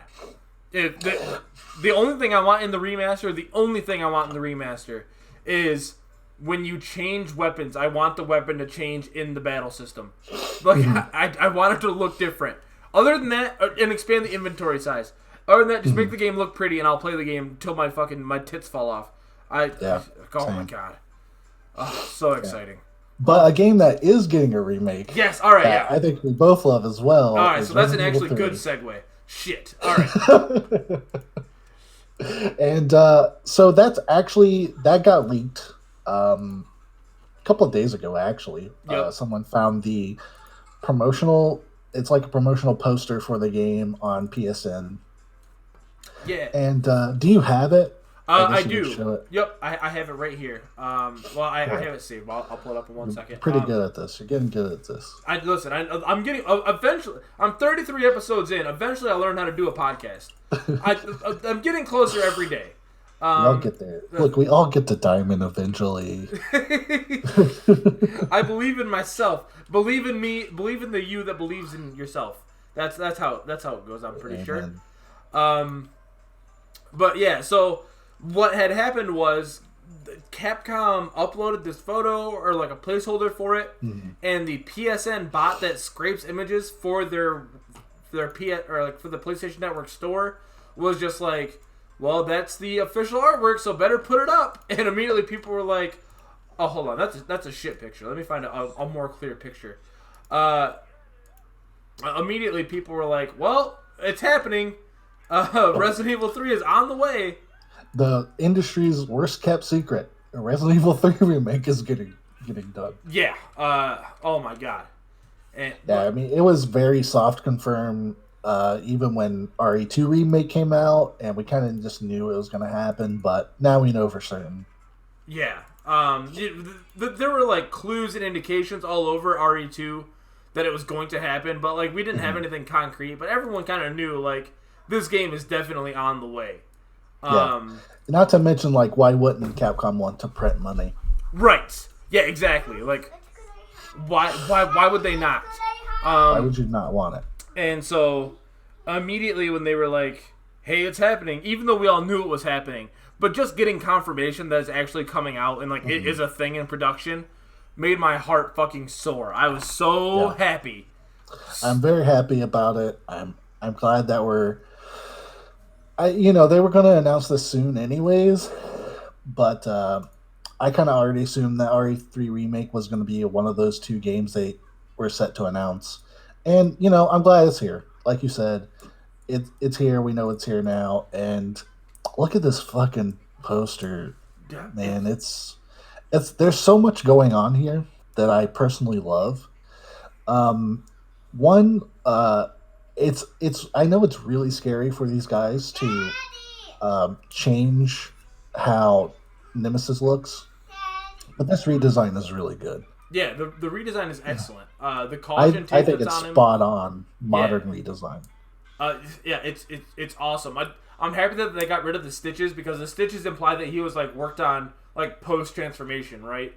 The only thing I want in the remaster, is when you change weapons. I want the weapon to change in the battle system. Like I want it to look different. Other than that, and expand the inventory size. Other than that, just make the game look pretty, and I'll play the game until my tits fall off. Oh my god. Oh, so exciting. But a game that is getting a remake. Yes, alright, I think we both love as well. Alright, so that's an actually good segue. Shit. All right. And so that got leaked a couple of days ago. Actually, Yep. someone found the promotional. It's like a promotional poster for the game on PSN. Yeah. And do you have it? I I guess you could do. show it. Yep, I have it right here. Well, I Cool. have it saved. I'll pull it up in one second. Pretty good at this. You're getting good at this. I'm getting eventually. I'm 33 episodes in. Eventually, I learned how to do a podcast. I'm getting closer every day. I'll get there. Look, we all get to diamond eventually. I believe in myself. Believe in me. Believe in the you that believes in yourself. That's how it goes. I'm pretty sure. But yeah, so what had happened was Capcom uploaded this photo or like a placeholder for it, and the PSN bot that scrapes images for their or like for the PlayStation Network store was just like, well, that's the official artwork, so better put it up. And immediately people were like, oh, hold on, that's a shit picture. Let me find a more clear picture. Immediately people were like, well, it's happening. Resident Evil 3 is on the way. The industry's worst kept secret. A Resident Evil 3 remake is getting done. Yeah. Oh my god. I mean, it was very soft confirmed even when RE2 remake came out, and we kind of just knew it was going to happen, but now we know for certain. Yeah. There were like clues and indications all over RE2 that it was going to happen, but like we didn't have anything concrete, but everyone kind of knew like this game is definitely on the way. Yeah. Not to mention, like, why wouldn't Capcom want to print money? Right. Yeah, exactly. Like, why would they not? Why would you not want it? And so, immediately when they were like, hey, it's happening, even though we all knew it was happening, but just getting confirmation that it's actually coming out and, like, it is a thing in production made my heart fucking soar. I was so happy. I'm very happy about it. I'm glad that they were going to announce this soon anyways, but I kind of already assumed that RE3 Remake was going to be one of those two games they were set to announce. And, I'm glad it's here. Like you said, it's here. We know it's here now. And look at this fucking poster. Man, there's so much going on here that I personally love. It's I know it's really scary for these guys to change how Nemesis looks, but this redesign is really good. Yeah, the redesign is excellent. The caution tape I think that's it's on him, spot on modern redesign. Yeah, it's awesome. I'm happy that they got rid of the stitches because the stitches imply that he was like worked on like post transformation, right?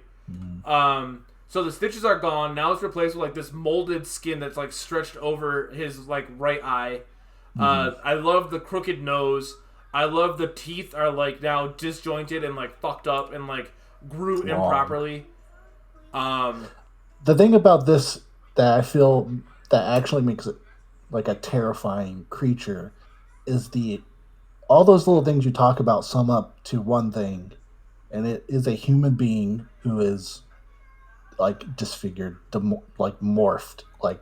So the stitches are gone. Now it's replaced with like this molded skin that's like stretched over his like right eye. I love the crooked nose. I love the teeth are like now disjointed and like fucked up and like grew improperly. The thing about this that I feel that actually makes it like a terrifying creature is all those little things you talk about sum up to one thing, and it is a human being who is like disfigured, like morphed, like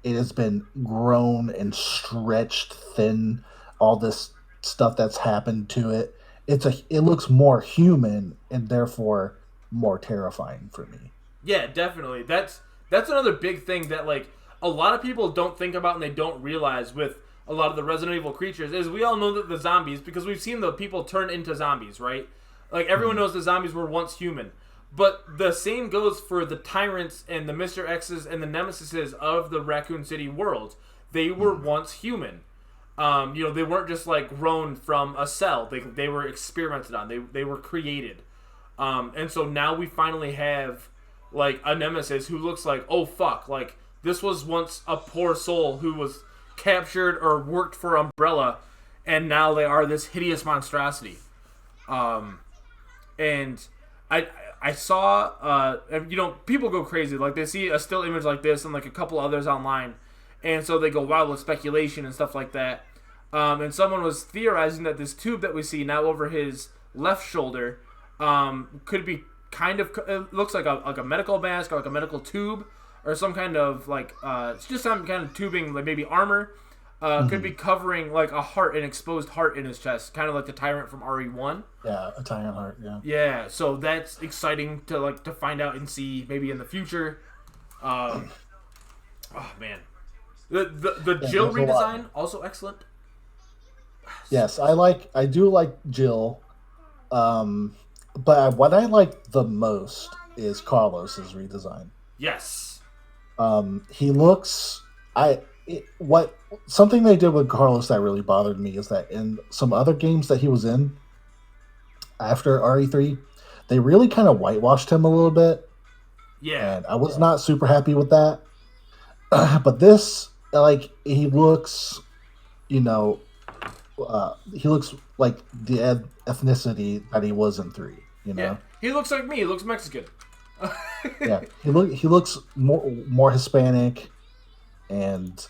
it has been grown and stretched thin. All this stuff that's happened to it, it looks more human and therefore more terrifying for me. Yeah, definitely. That's another big thing that like a lot of people don't think about and they don't realize with a lot of the Resident Evil creatures is we all know that the zombies, because we've seen the people turn into zombies, right? Like everyone knows the zombies were once human. But the same goes for the tyrants and the Mr. X's and the Nemesises of the Raccoon City world. They were once human. They weren't just like grown from a cell. They were experimented on. They were created. And so now we finally have like a Nemesis who looks like, oh fuck, like this was once a poor soul who was captured or worked for Umbrella, and now they are this hideous monstrosity. And I saw, people go crazy. Like, they see a still image like this and, like, a couple others online. And so they go wild with speculation and stuff like that. And someone was theorizing that this tube that we see now over his left shoulder could be kind of, it looks like a medical mask or like a medical tube or some kind of, like, it's just some kind of tubing, like maybe armor. could be covering like a heart, an exposed heart in his chest, kind of like the Tyrant from RE1. Yeah, a Tyrant heart. Yeah. Yeah, so that's exciting to find out and see maybe in the future. Oh man, the Jill redesign also excellent. Yes, I do like Jill, but what I like the most is Carlos's redesign. Yes. He looks. What something they did with Carlos that really bothered me is that in some other games that he was in after RE3, they really kind of whitewashed him a little bit. Yeah. And I was not super happy with that. But this, like, he looks, he looks like the ethnicity that he was in 3. Yeah. He looks like me. He looks Mexican. Yeah. He looks more Hispanic, and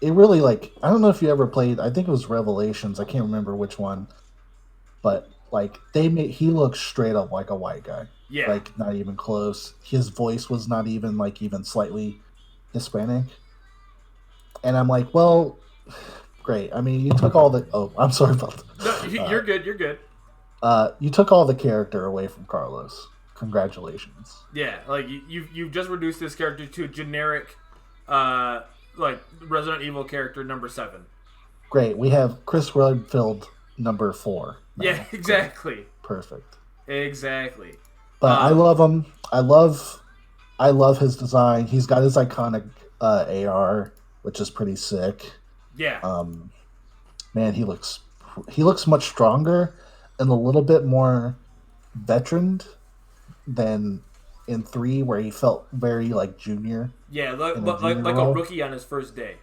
it really, like, I don't know if you ever played. I think it was Revelations. I can't remember which one, but like he looks straight up like a white guy. Yeah. Like, not even close. His voice was not even even slightly Hispanic. And I'm like, well, great. I mean, you took all the. Oh, I'm sorry about that. No, you're good. You're good. You took all the character away from Carlos. Congratulations. Yeah, like you've just reduced this character to generic, like Resident Evil character number 7. Great. We have Chris Redfield number 4. Now. Yeah, exactly. Perfect. Exactly. But I love him. I love his design. He's got his iconic AR, which is pretty sick. Yeah. Man, he looks much stronger and a little bit more veteraned than in 3, where he felt very like junior. Yeah, like a rookie on his first day.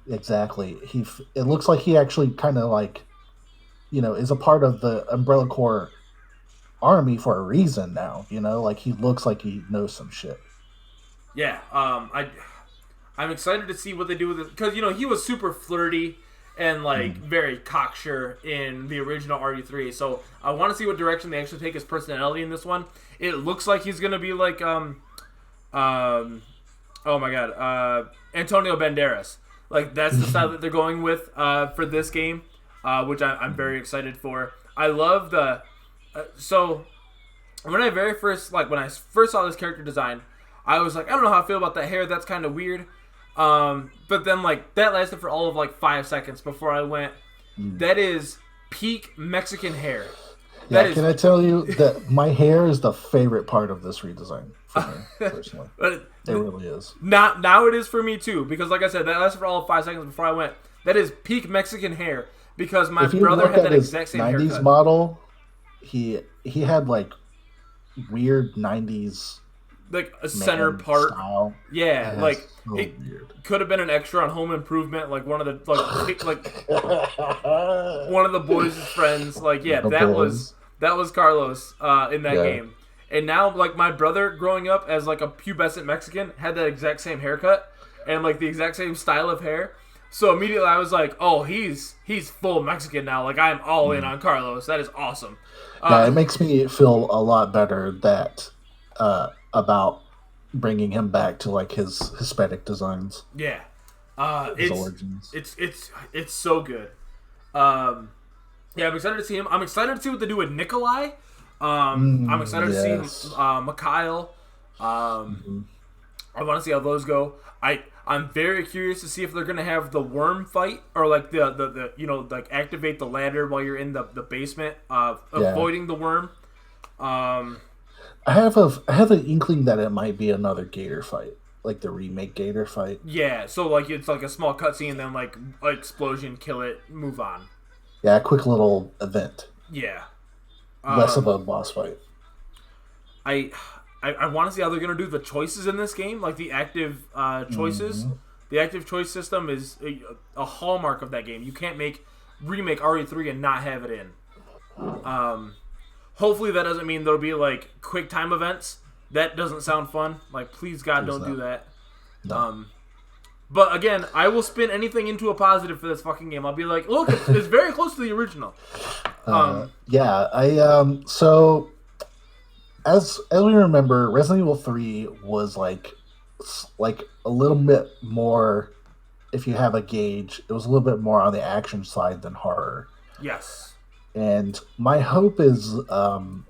Exactly. It looks like he actually kind of like, is a part of the Umbrella Corps army for a reason now. Like, he looks like he knows some shit. Yeah. I'm excited to see what they do with it, because he was super flirty and like very cocksure in the original RE3. So I want to see what direction they actually take his personality in this one. It looks like he's gonna be like oh my god, Antonio Banderas. Like, that's the style that they're going with for this game, which I'm very excited for. I love the so when I first saw this character design, I was like, I don't know how I feel about that hair. That's kind of weird. But then, like, that lasted for all of like 5 seconds before I went, that is peak Mexican hair. Can I tell you that my hair is the favorite part of this redesign for me, personally. It really is. Now it is for me too, because like I said, that lasted for all of 5 seconds before I went. That is peak Mexican hair, because my brother had that exact same 90s haircut. Model, he had like weird 90s, like a center part style. Yeah, so like it could have been an extra on Home Improvement, like one of the like one of the boys' friends. Like, yeah, that was Carlos in that game. And now, like, my brother growing up as like a pubescent Mexican had that exact same haircut and like the exact same style of hair. So immediately I was like, oh, he's full Mexican now. Like, I'm all in on Carlos. That is awesome. It makes me feel a lot better that about bringing him back to like his Hispanic designs. Yeah, his origins. It's so good. Yeah, I'm excited to see him. I'm excited to see what they do with Nikolai. I'm excited to see Mikhail. I want to see how those go. I'm very curious to see if they're gonna have the worm fight, or like the like activate the ladder while you're in the basement, avoiding the worm. I have an inkling that it might be another Gator fight, like the remake Gator fight. Yeah, so like it's like a small cutscene, and then like explosion, kill it, move on. Yeah, a quick little event. Yeah. Less of a boss fight. I want to see how they're going to do the choices in this game, like the active choices. The active choice system is a hallmark of that game. You can't remake RE3 and not have it in. Hopefully that doesn't mean there'll be like quick time events. That doesn't sound fun. Like, please God, don't do that. No. But again, I will spin anything into a positive for this fucking game. I'll be like, look, it's very close to the original. So as we remember, Resident Evil 3 was like a little bit more if you have a gauge, it was a little bit more on the action side than horror. Yes. And my hope is, from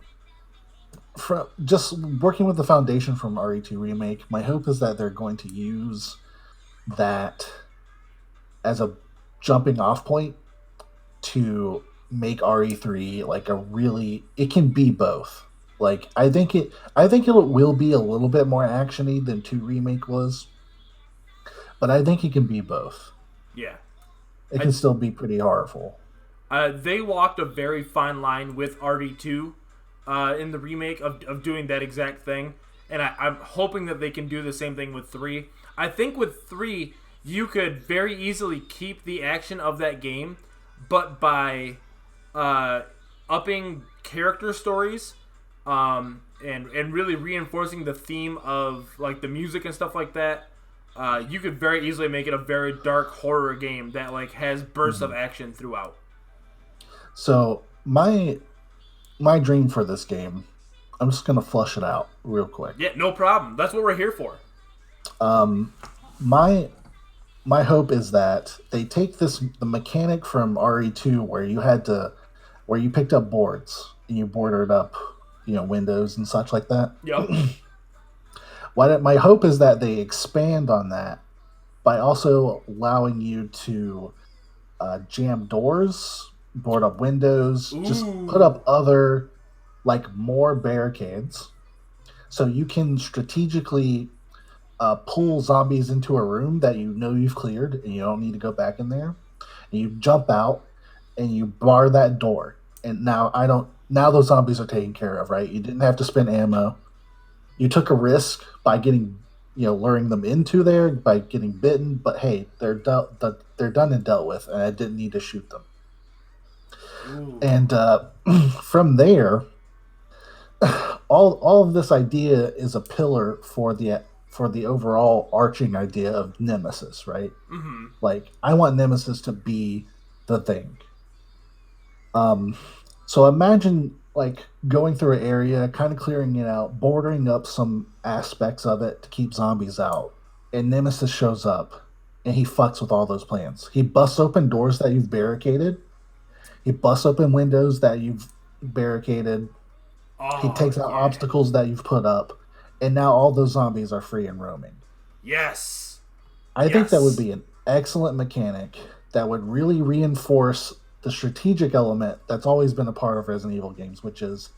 just working with the foundation from RE2 Remake, my hope is that they're going to use that as a jumping off point to make RE3 like a really, it can be both. Like I think it will be a little bit more actiony than 2 Remake was, but I think it can be both. Yeah. It I, can still be pretty horrible. they walked a very fine line with RD2 in the remake of doing that exact thing. And I'm hoping that they can do the same thing with 3. I think with 3, you could very easily keep the action of that game, but by upping character stories and really reinforcing the theme of like the music and stuff like that, you could very easily make it a very dark horror game that like has bursts of action throughout. So my dream for this game, I'm just gonna flush it out real quick. Yeah, no problem. That's what we're here for. Um, my my hope is that they take the mechanic from RE2 where you had to where you picked up boards and you boarded up, windows and such like that. Yep. My hope is that they expand on that by also allowing you to jam doors, board up windows, just put Ooh. up other, like, more barricades, so you can strategically pull zombies into a room that you know you've cleared and you don't need to go back in there. And you jump out and you bar that door. And now I don't. Now those zombies are taken care of, right? You didn't have to spend ammo. You took a risk by getting, luring them into there by getting bitten. But hey, they're done and dealt with, and I didn't need to shoot them. Ooh. And from there, all of this idea is a pillar for the overall arching idea of Nemesis, right? Mm-hmm. Like I want Nemesis to be the thing. Um, so imagine like going through an area, kind of clearing it out, bordering up some aspects of it to keep zombies out, and Nemesis shows up, and he fucks with all those plans. He busts open doors that you've barricaded. He busts open windows that you've barricaded. He Oh takes out yeah. obstacles that you've put up, and now all those zombies are free and roaming. Yes. I think that would Yes. be an excellent mechanic that would really reinforce the strategic element that's always been a part of Resident Evil games, which is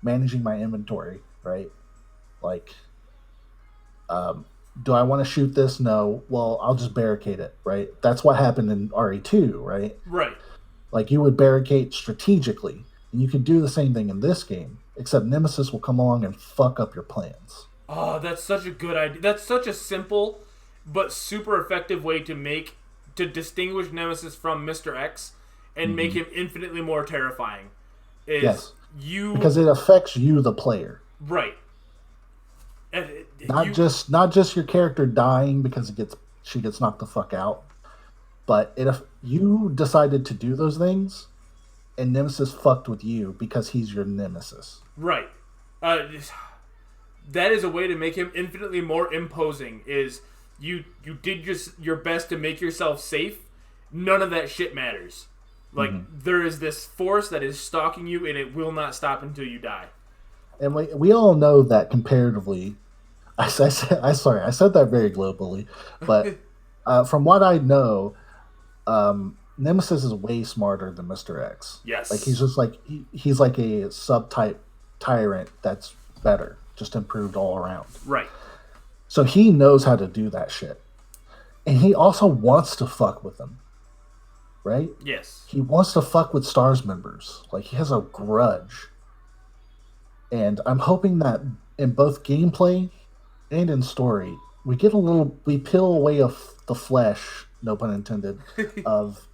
managing my inventory, right? Like, um, do I want to shoot this? No. Well, I'll just barricade it, right? That's what happened in RE2, right? Right. Like, you would barricade strategically, and you could do the same thing in this game, except Nemesis will come along and fuck up your plans. Oh, that's such a good idea. That's such a simple but super effective way to distinguish Nemesis from Mr. X and make Hmm. him infinitely more terrifying. Is Yes, you because it affects you, the player. right? Not You just your character dying because she gets knocked the fuck out, but if you decided to do those things and Nemesis fucked with you because he's your nemesis. right? Uh, that is a way to make him infinitely more imposing. Is you did your best to make yourself safe. None of that shit matters. Like there is this force that is stalking you, and it will not stop until you die. And we all know that comparatively, I said that very globally, but from what I know, Nemesis is way smarter than Mr. X. Like he's Yes. just like he's like a subtype tyrant that's better, just improved all around. Right. So he knows how to do that shit. And he also wants to fuck with them, right? Yes. He wants to fuck with Stars members. Like he has a grudge. And I'm hoping that in both gameplay and in story, we peel away of the flesh, no pun intended, of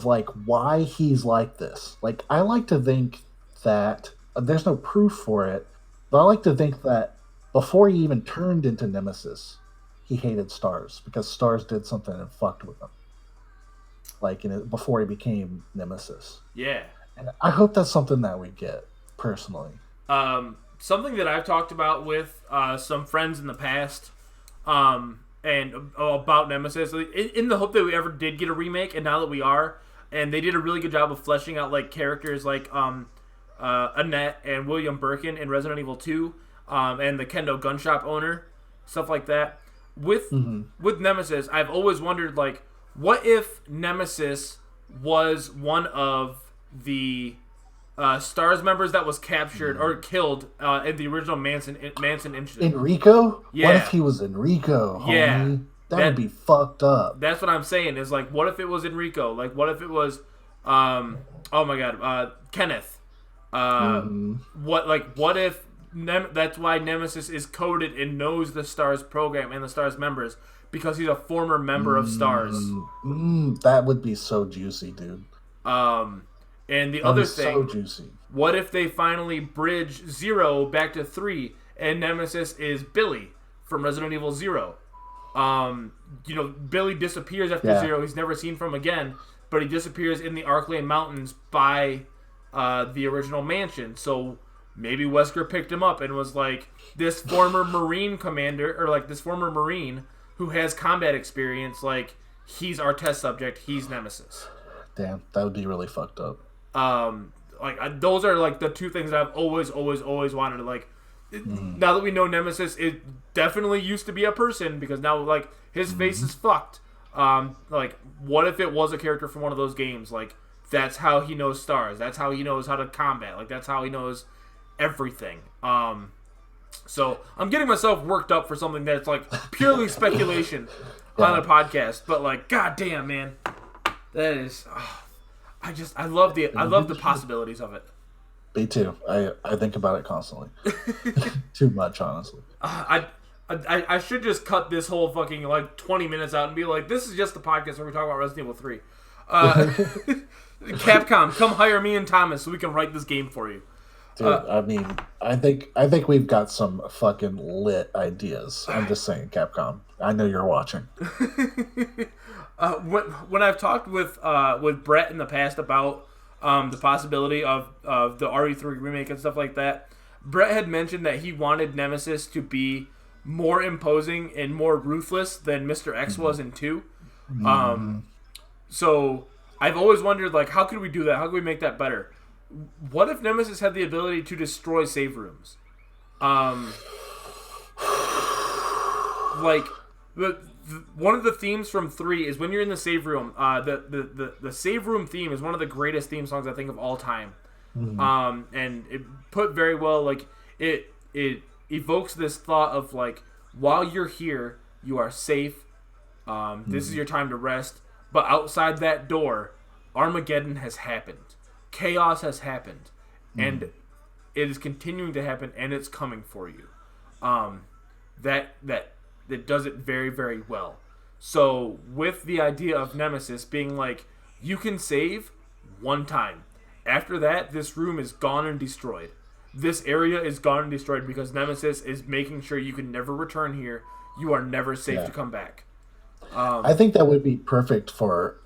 like why he's like this. Like I like to think that there's no proof for it, but I like to think that before he even turned into Nemesis, he hated Stars because Stars did something and fucked with him. Like before he became Nemesis. Yeah. And I hope that's something that we get personally. Something that I've talked about with some friends in the past, and about Nemesis in the hope that we ever did get a remake, and now that we are, and they did a really good job of fleshing out like characters like Annette and William Birkin in Resident Evil 2, and the Kendo gun shop owner, stuff like that. With Nemesis, I've always wondered, like, what if Nemesis was one of the STARS members that was captured or killed in the original Manson incident? Enrico? Yeah. What if he was Enrico, homie? Yeah. That would be fucked up. That's what I'm saying, is like, what if it was Enrico? Like, what if it was, oh my god, Kenneth? What if that's why Nemesis is coded and knows the STARS program and the STARS members, because he's a former member of STARS. That would be so juicy, dude. And the other thing, so juicy. What if they finally bridge 0 back to 3 and Nemesis is Billy from Resident Evil 0? Billy disappears after 0. He's never seen from again, but he disappears in the Arklay Mountains by the original mansion. So maybe Wesker picked him up and was like, this former Marine commander, or like this former Marine who has combat experience, like, he's our test subject, he's Nemesis. Damn, that would be really fucked up. Those are like the two things that I've always wanted to, like, now that we know Nemesis, it definitely used to be a person, because now, like, his face is fucked. Like, what if it was a character from one of those games? Like, that's how he knows STARS. That's how he knows how to combat. Like, that's how he knows everything. So I'm getting myself worked up for something that's like purely speculation on a podcast. But like, goddamn, man, that is. I love the possibilities of it. Me too. I think about it constantly. Too much, honestly. I should just cut this whole fucking like 20 minutes out and be like, this is just the podcast where we talk about Resident Evil 3. Capcom, come hire me and Thomas so we can write this game for you. Dude, I mean, I think we've got some fucking lit ideas. I'm just saying, Capcom. I know you're watching. When I've talked with Brett in the past about the possibility of the RE3 remake and stuff like that, Brett had mentioned that he wanted Nemesis to be more imposing and more ruthless than Mr. X was in 2. So I've always wondered, like, how could we do that? How could we make that better? What if Nemesis had the ability to destroy save rooms? Like, one of the themes from 3 is when you're in the save room. The save room theme is one of the greatest theme songs I think of all time. And it put very well, like, it evokes this thought of, like, while you're here, you are safe. This is your time to rest. But outside that door, Armageddon has happened. Chaos has happened, and it is continuing to happen, and it's coming for you. That does it very, very well. So with the idea of Nemesis being like, you can save one time. After that, this room is gone and destroyed. This area is gone and destroyed because Nemesis is making sure you can never return here. You are never safe to come back. I think that would be perfect for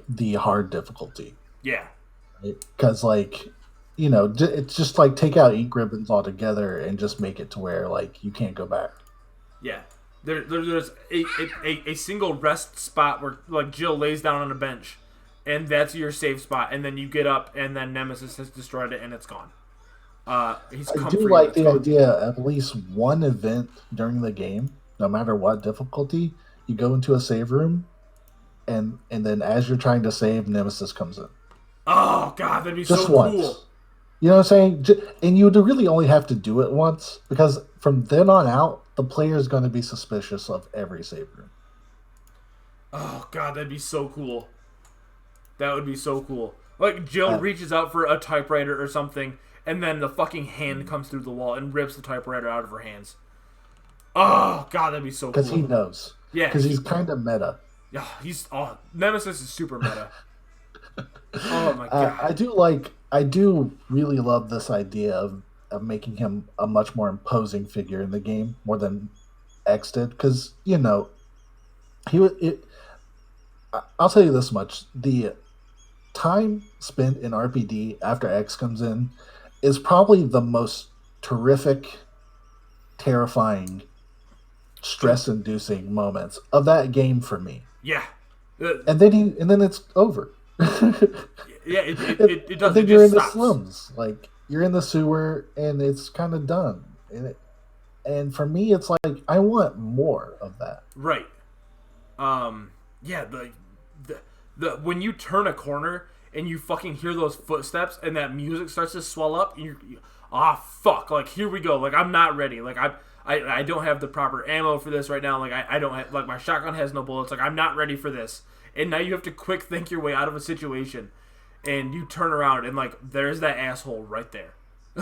the hard difficulty. Yeah. Because, like, you know, it's just like take out ink ribbons altogether and just make it to where, like, you can't go back. Yeah. There's a single rest spot where, like, Jill lays down on a bench, and that's your safe spot, and then you get up, and then Nemesis has destroyed it, and it's gone. I do like the idea of at least one event during the game, no matter what difficulty, you go into a save room, and then as you're trying to save, Nemesis comes in. Oh, God, that'd be just so once. Cool. You know what I'm saying? And you would really only have to do it once, because from then on out, the player is going to be suspicious of every save room. Oh, God, that'd be so cool. That would be so cool. Like, Jill reaches out for a typewriter or something, and then the fucking hand comes through the wall and rips the typewriter out of her hands. Oh, God, that'd be so cool. Because he knows. Yeah. Because he's kind of meta. Yeah, Nemesis is super meta. Oh, my God. I do really love this idea of making him a much more imposing figure in the game, more than X did. Because, you know, I'll tell you this much. The time spent in RPD after X comes in is probably the most terrific, terrifying stress-inducing moments of that game for me. Yeah. And then it's over. Yeah, it does. And then it you're just in the stops. slums, like you're in the sewer, and it's kind of done. And for me, it's like I want more of that. Right. Yeah. The when you turn a corner and you fucking hear those footsteps and that music starts to swell up, fuck, like here we go. Like I'm not ready. Like I don't have the proper ammo for this right now. Like I don't have, like my shotgun has no bullets. Like I'm not ready for this. And now you have to quick think your way out of a situation, and you turn around and like there's that asshole right there.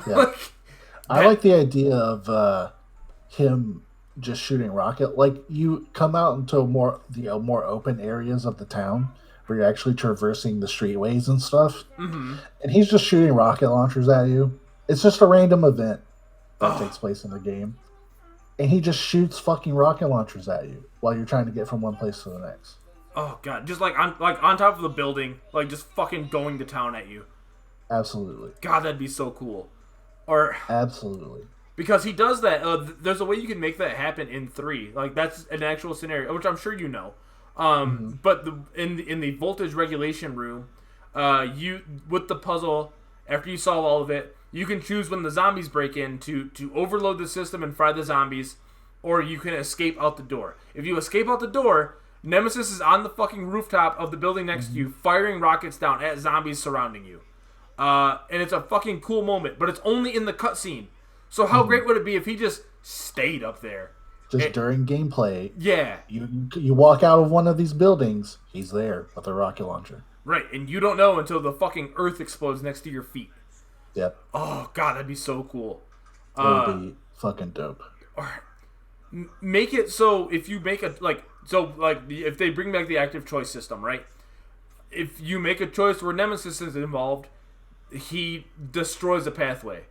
Yeah. I like the idea of him just shooting rocket. Like you come out into more open areas of the town where you're actually traversing the streetways and stuff, and he's just shooting rocket launchers at you. It's just a random event that takes place in the game, and he just shoots fucking rocket launchers at you while you're trying to get from one place to the next. Oh god, just like on top of the building, like just fucking going to town at you. Absolutely. God, that'd be so cool. Or absolutely. Because he does that. There's a way you can make that happen in 3. Like that's an actual scenario, which I'm sure you know. But in the voltage regulation room, you with the puzzle, after you solve all of it, you can choose when the zombies break in to overload the system and fry the zombies, or you can escape out the door. If you escape out the door, Nemesis is on the fucking rooftop of the building next to you, firing rockets down at zombies surrounding you. And it's a fucking cool moment, but it's only in the cutscene. So how great would it be if he just stayed up there? During gameplay. Yeah. You walk out of one of these buildings, he's there with a rocket launcher. Right, and you don't know until the fucking earth explodes next to your feet. Yep. Oh, God, that'd be so cool. It would be fucking dope. Make it so if you make if they bring back the active choice system, right? If you make a choice where Nemesis is involved, he destroys a pathway.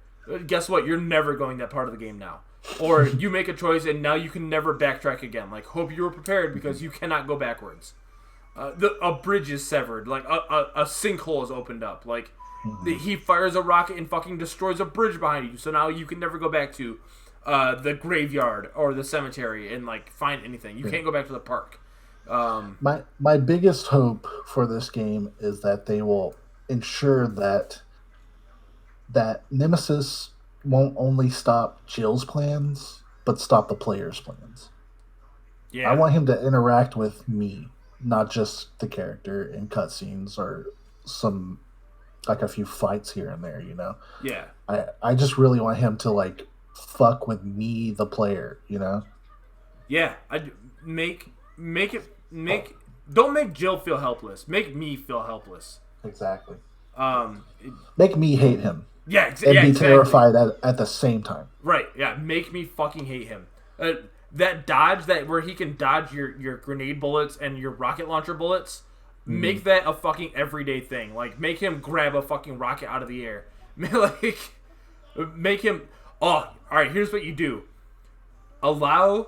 Guess what? You're never going that part of the game now. Or you make a choice and now you can never backtrack again. Like, hope you were prepared because you cannot go backwards. A bridge is severed. Like, a sinkhole is opened up. Like, he fires a rocket and fucking destroys a bridge behind you. So now you can never go back to the graveyard or the cemetery and, like, find anything. You can't go back to the park. My biggest hope for this game is that they will ensure that Nemesis won't only stop Jill's plans, but stop the player's plans. Yeah. I want him to interact with me, not just the character in cutscenes or some, like a few fights here and there, you know? Yeah. I just really want him to, like, fuck with me, the player, you know? Yeah. Don't make Jill feel helpless. Make me feel helpless. Exactly. Make me hate him. Yeah, and be exactly. terrified at the same time. Right, yeah. Make me fucking hate him. That dodge, where he can dodge your grenade bullets and your rocket launcher bullets, make that a fucking everyday thing. Like, make him grab a fucking rocket out of the air. Like, make him... Oh, alright, here's what you do. Allow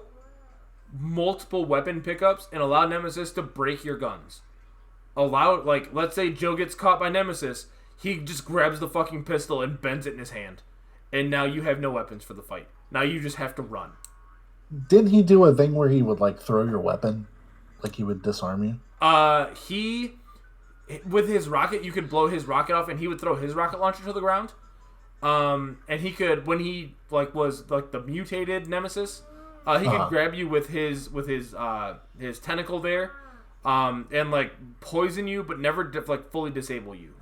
multiple weapon pickups and allow Nemesis to break your guns. Allow, like, let's say Joe gets caught by Nemesis... He just grabs the fucking pistol and bends it in his hand. And now you have no weapons for the fight. Now you just have to run. Didn't he do a thing where he would, like, throw your weapon? Like, he would disarm you? With his rocket, you could blow his rocket off and he would throw his rocket launcher to the ground. And he could, when he, like, was, like, the mutated Nemesis, he could grab you with his tentacle there. And, like, poison you, but never, fully disable you.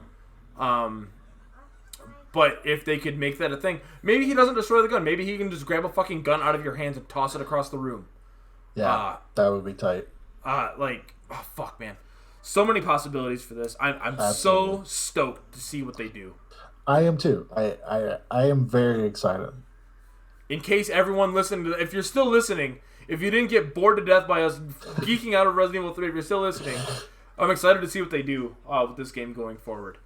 But if they could make that a thing, maybe he doesn't destroy the gun. Maybe he can just grab a fucking gun out of your hands and toss it across the room. Yeah, that would be tight. Fuck, man. So many possibilities for this. I'm so stoked to see what they do. I am too. I am very excited. In case everyone listening, if you're still listening, if you didn't get bored to death by us geeking out of Resident Evil 3, if you're still listening, I'm excited to see what they do with this game going forward.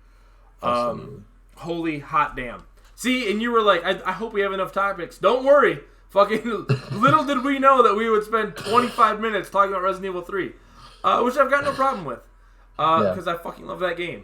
Holy hot damn. See, and you were like, I hope we have enough topics. Don't worry. Fucking little did we know that we would spend 25 minutes talking about Resident Evil 3. Which I've got no problem with. Because I fucking love that game.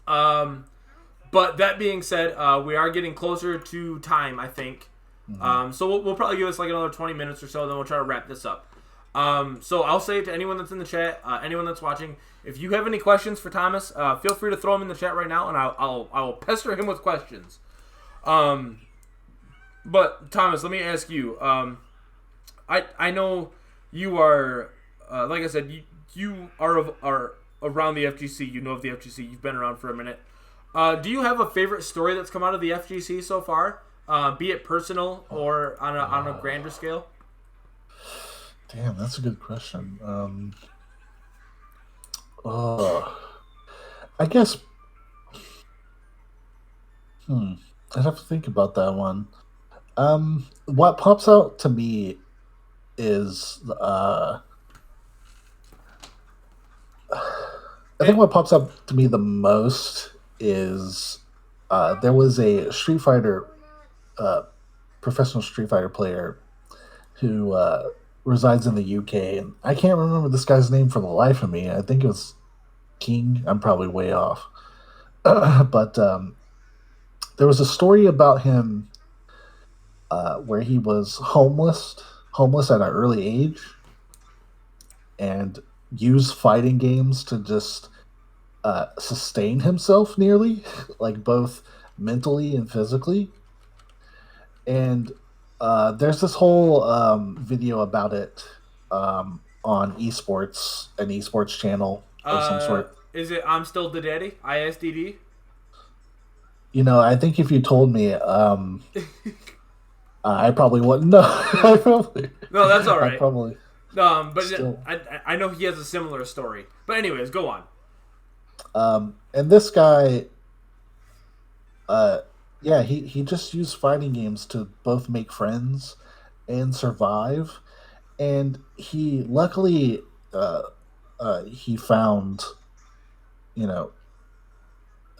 But that being said, we are getting closer to time, I think. Mm-hmm. So we'll probably give us like another 20 minutes or so, then we'll try to wrap this up. So I'll say to anyone that's in the chat, anyone that's watching, if you have any questions for Thomas, feel free to throw them in the chat right now, and I will pester him with questions. But Thomas, let me ask you. I know you are, like I said, you are around the FGC. You know of the FGC. You've been around for a minute. Do you have a favorite story that's come out of the FGC so far? Be it personal or on a grander scale? Damn, that's a good question. I guess. I'd have to think about that one. What pops out to me is I think what pops up to me the most is there was a Street Fighter, professional Street Fighter player who resides in the UK, and I can't remember this guy's name for the life of me. I think it was King. I'm probably way off, but there was a story about him where he was homeless at an early age, and used fighting games to just sustain himself nearly, like both mentally and physically. And there's this whole video about it on esports, an esports channel of some sort. Is it I'm Still the Daddy? ISDD? I think if you told me, I probably wouldn't know. No, that's all right. Probably. But still. I know he has a similar story. But anyways, go on. And this guy, he just used fighting games to both make friends and survive. And he luckily he found,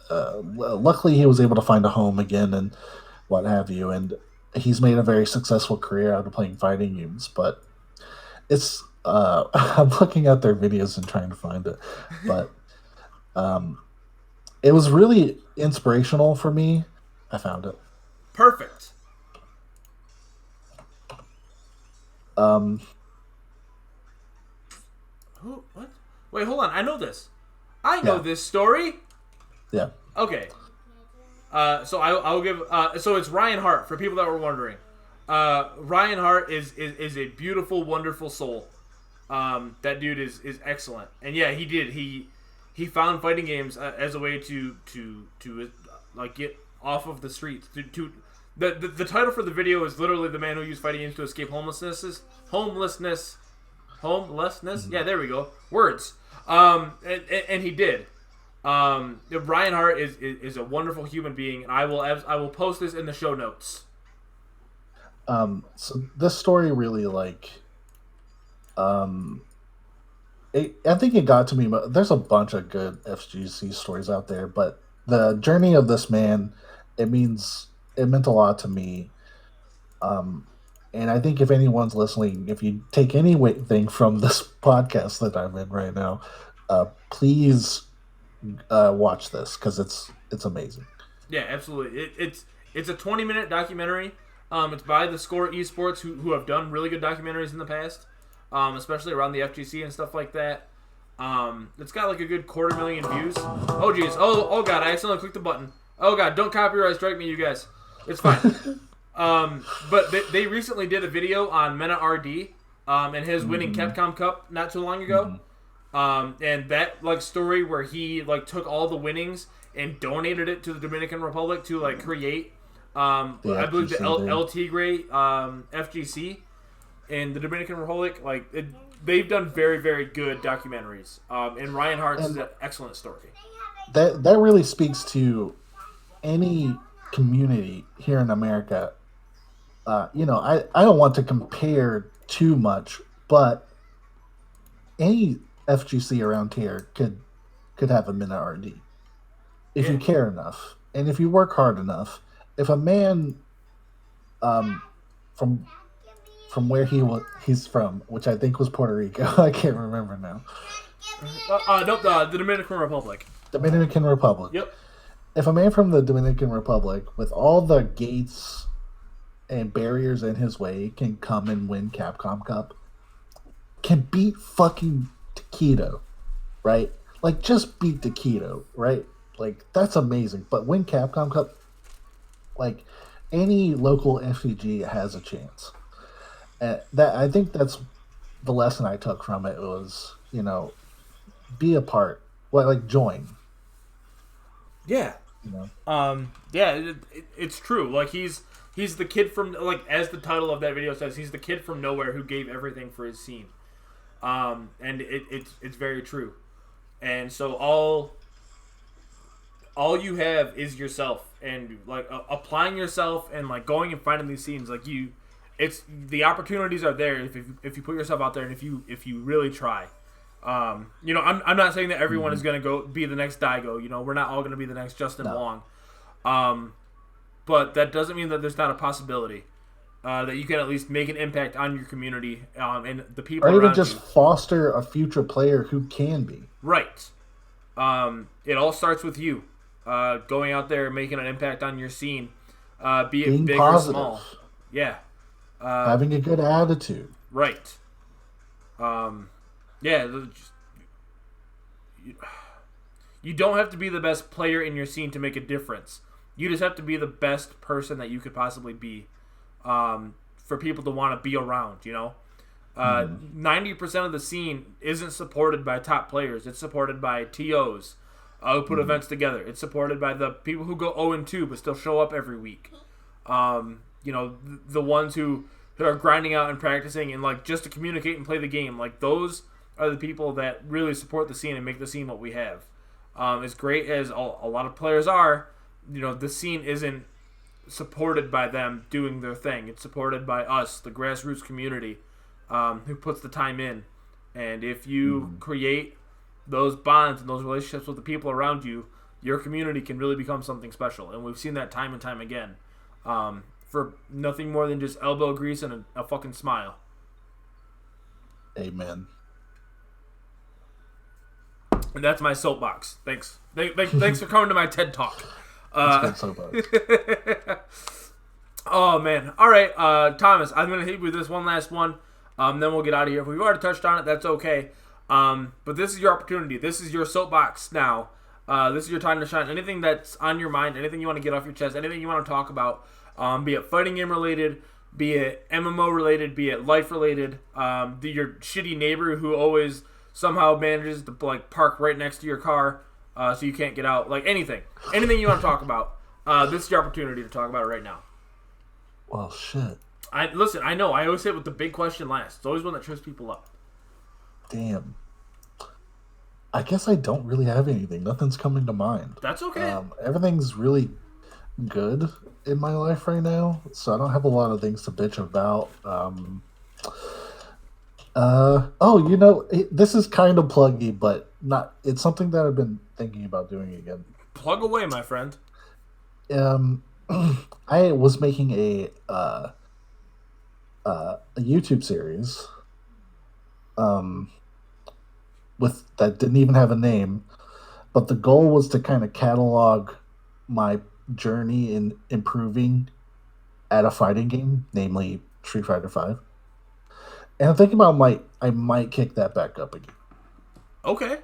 luckily he was able to find a home again and what have you. And he's made a very successful career out of playing fighting games. But it's I'm looking at their videos and trying to find it, but it was really inspirational for me. I found it. Perfect. Who? What? Wait, hold on. I know this. I know this story. Yeah. Okay. So I'll give. So it's Ryan Hart for people that were wondering. Ryan Hart is a beautiful, wonderful soul. That dude is excellent, and yeah, he did. He found fighting games as a way to like get off of the streets. The title for the video is literally "The Man Who Used Fighting Games to Escape Homelessness." Mm-hmm. Yeah, there we go. Words. And he did. Ryan Hart is a wonderful human being, and I will post this in the show notes. So this story really I think it got to me. But there's a bunch of good FGC stories out there, but the journey of this man, it meant a lot to me. And I think if anyone's listening, if you take anything from this podcast that I'm in right now, please watch this because it's amazing. Yeah, absolutely. It's a 20-minute documentary. It's by the Score Esports, who have done really good documentaries in the past, especially around the FGC and stuff like that. It's got like a good 250,000 views. Oh geez. Oh god, I accidentally clicked the button. Oh god, don't copyright strike me, you guys. It's fine. But they recently did a video on Mena RD and his winning Capcom Cup not too long ago. And that like story where he like took all the winnings and donated it to the Dominican Republic to like create I believe the El Tigre FGC in the Dominican Republic. Like they've done very, very good documentaries. And Ryan Hart's is an excellent story. That really speaks to any community here in America. I don't want to compare too much, but any FGC around here could have a Mena RD if you care enough and if you work hard enough. If a man from where he's from, which I think was Puerto Rico, I can't remember now. The Dominican Republic. Dominican Republic. Yep. If a man from the Dominican Republic, with all the gates and barriers in his way can come and win Capcom Cup, can beat fucking Takedo, right? Like, just beat Takedo, right? Like, that's amazing. But win Capcom Cup, like, any local FCG has a chance. And that, I think that's the lesson I took from it was, be a part, like join. Yeah. You know? Yeah, it's true. Like he's the kid from, like, as the title of that video says, he's the kid from nowhere who gave everything for his scene. And it's very true. And so all you have is yourself, and like applying yourself and like going and finding these scenes. Like it's the opportunities are there if you put yourself out there and if you really try. I'm not saying that everyone is going to go be the next Daigo. We're not all going to be the next Justin Wong. But that doesn't mean that there's not a possibility that you can at least make an impact on your community and the people around you. Or even just foster a future player who can be. Right. It all starts with you. Going out there and making an impact on your scene, be it big positive. Or small. Yeah. Having a good attitude. Right. Yeah. You don't have to be the best player in your scene to make a difference. You just have to be the best person that you could possibly be for people to want to be around, 90% of the scene isn't supported by top players. It's supported by TOs who put events together. It's supported by the people who go 0-2 but still show up every week. The ones who are grinding out and practicing and like just to communicate and play the game. Like those are the people that really support the scene and make the scene what we have. As great as a lot of players are, the scene isn't supported by them doing their thing. It's supported by us, the grassroots community, who puts the time in. And if you create those bonds and those relationships with the people around you, your community can really become something special. And we've seen that time and time again. For nothing more than just elbow grease and a fucking smile. Amen. And that's my soapbox. Thanks. Thanks for coming to my TED Talk. Oh, man. All right, Thomas, I'm going to hit you with this one last one. Then we'll get out of here. If we've already touched on it, that's okay. But this is your opportunity. This is your soapbox now. This is your time to shine. Anything that's on your mind, anything you want to get off your chest, anything you want to talk about, be it fighting game related, be it MMO related, be it life related, your shitty neighbor who always somehow manages to like park right next to your car so you can't get out. Like anything you want to talk about, this is your opportunity to talk about it right now. Well, shit. I know. I always say it with the big question last. It's always one that trips people up. Damn. I guess I don't really have anything. Nothing's coming to mind. That's okay. Everything's really good in my life right now, so I don't have a lot of things to bitch about. This is kind of pluggy, but not. It's something that I've been thinking about doing again. Plug away, my friend. I was making a YouTube series with that didn't even have a name, but the goal was to kind of catalog my journey in improving at a fighting game, namely Street Fighter V. And I'm thinking about I might kick that back up again. Okay.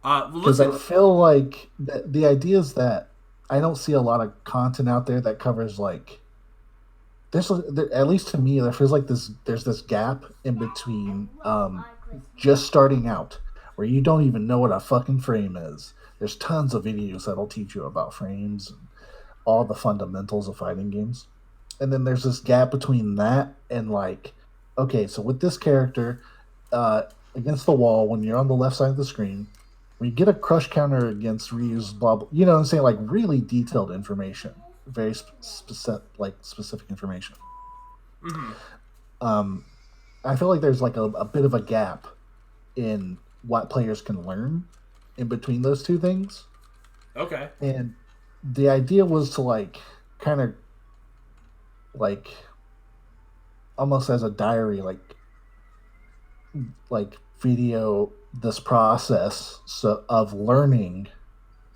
Because I feel like the idea is that I don't see a lot of content out there that covers like. At least to me, there feels like there's this gap in between just starting out, where you don't even know what a fucking frame is. There's tons of videos that'll teach you about frames and all the fundamentals of fighting games. And then there's this gap between that and like, okay, so with this character, against the wall, when you're on the left side of the screen, when you get a crush counter against Ryu's blah, blah, you know what I'm saying? Like really detailed information. Very specific information. Mm-hmm. I feel like there's like a bit of a gap in what players can learn in between those two things. Okay. And the idea was to like kind of like almost as a diary, like video this process of learning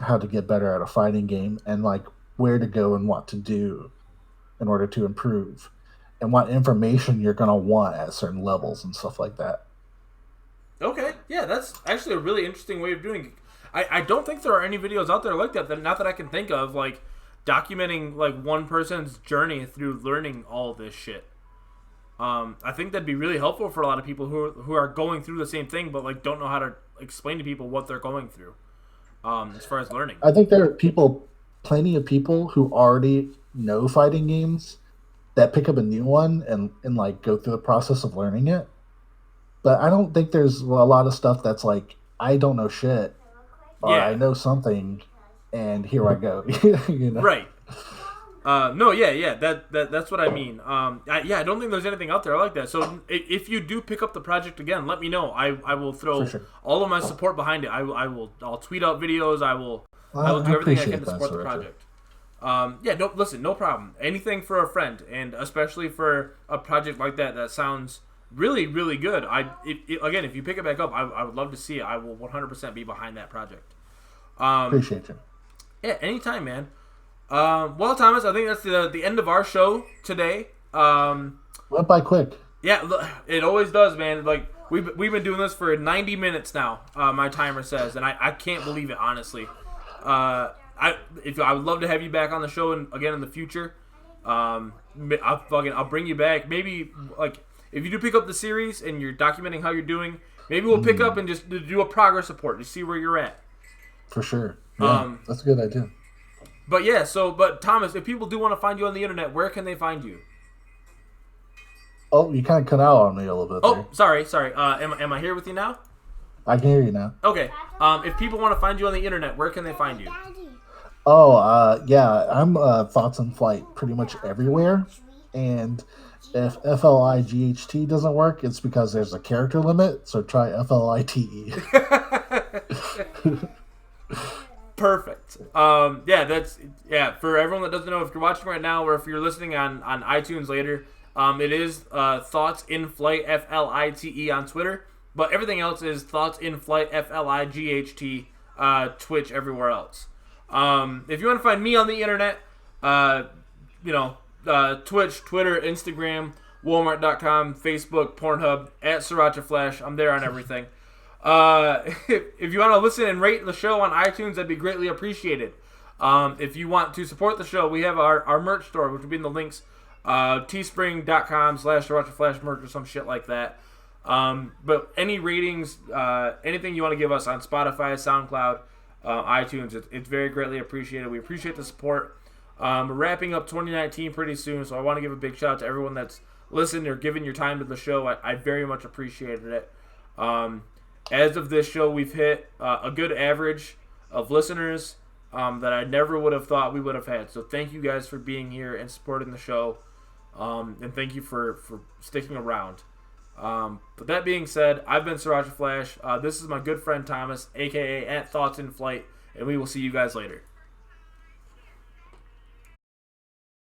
how to get better at a fighting game and like where to go and what to do in order to improve, and what information you're going to want at certain levels and stuff like that. Okay, yeah, that's actually a really interesting way of doing it. I don't think there are any videos out there like that, not that I can think of, like documenting like one person's journey through learning all this shit. I think that'd be really helpful for a lot of people who are going through the same thing, but like don't know how to explain to people what they're going through. As far as learning, I think there are plenty of people who already know fighting games that pick up a new one and like go through the process of learning it. But I don't think there's a lot of stuff that's like, I don't know shit, or I know something, and here I go. You know? Right. No, yeah, that's what I mean. I don't think there's anything out there like that. So if you do pick up the project again, let me know. I will throw all of my support behind it. I'll tweet out videos. I will do everything I can to support the project. No problem. Anything for a friend, and especially for a project like that sounds really, really good. Again, if you pick it back up, I would love to see it. I will 100% be behind that project. Appreciate you. Yeah, anytime, man. Well, Thomas, I think that's the end of our show today. Went by quick. Yeah, it always does, man. Like we've been doing this for 90 minutes now. My timer says, and I can't believe it, honestly. I would love to have you back on the show again in the future. I'll bring you back. Maybe like if you do pick up the series and you're documenting how you're doing, maybe we'll pick up and just do a progress report to see where you're at. For sure. Yeah, that's a good idea. But yeah, but Thomas, if people do want to find you on the internet, where can they find you? Oh, you kind of cut out on me a little bit. Oh, there. Sorry. Am I here with you now? I can hear you now. Okay. If people want to find you on the internet, where can they find you? Oh, yeah, I'm ThoughtsInFlight pretty much everywhere. And if FLIGHT doesn't work, it's because there's a character limit, so try FLITE. Perfect. For everyone that doesn't know, if you're watching right now or if you're listening on iTunes later, it is ThoughtsInFlight FLITE on Twitter, but everything else is ThoughtsInFlight FLIGHT Twitch, everywhere else. If you want to find me on the internet, Twitch, Twitter, Instagram, Walmart.com, Facebook, Pornhub, @SrirachAFlash. I'm there on everything. If you want to listen and rate the show on iTunes, that'd be greatly appreciated. If you want to support the show, we have our merch store, which will be in the links, teespring.com/SrirachAFlash merch or some shit like that. But any ratings, anything you want to give us on Spotify, SoundCloud, iTunes, it's very greatly appreciated. We appreciate the support. We're wrapping up 2019 pretty soon, so I want to give a big shout out to everyone that's listened or given your time to the show. I very much appreciated it. As of this show, we've hit a good average of listeners that I never would have thought we would have had. So thank you guys for being here and supporting the show. And thank you for sticking around. But that being said, I've been SrirachAFlash. This is my good friend Thomas, a.k.a. @ThoughtsInFlight, and we will see you guys later.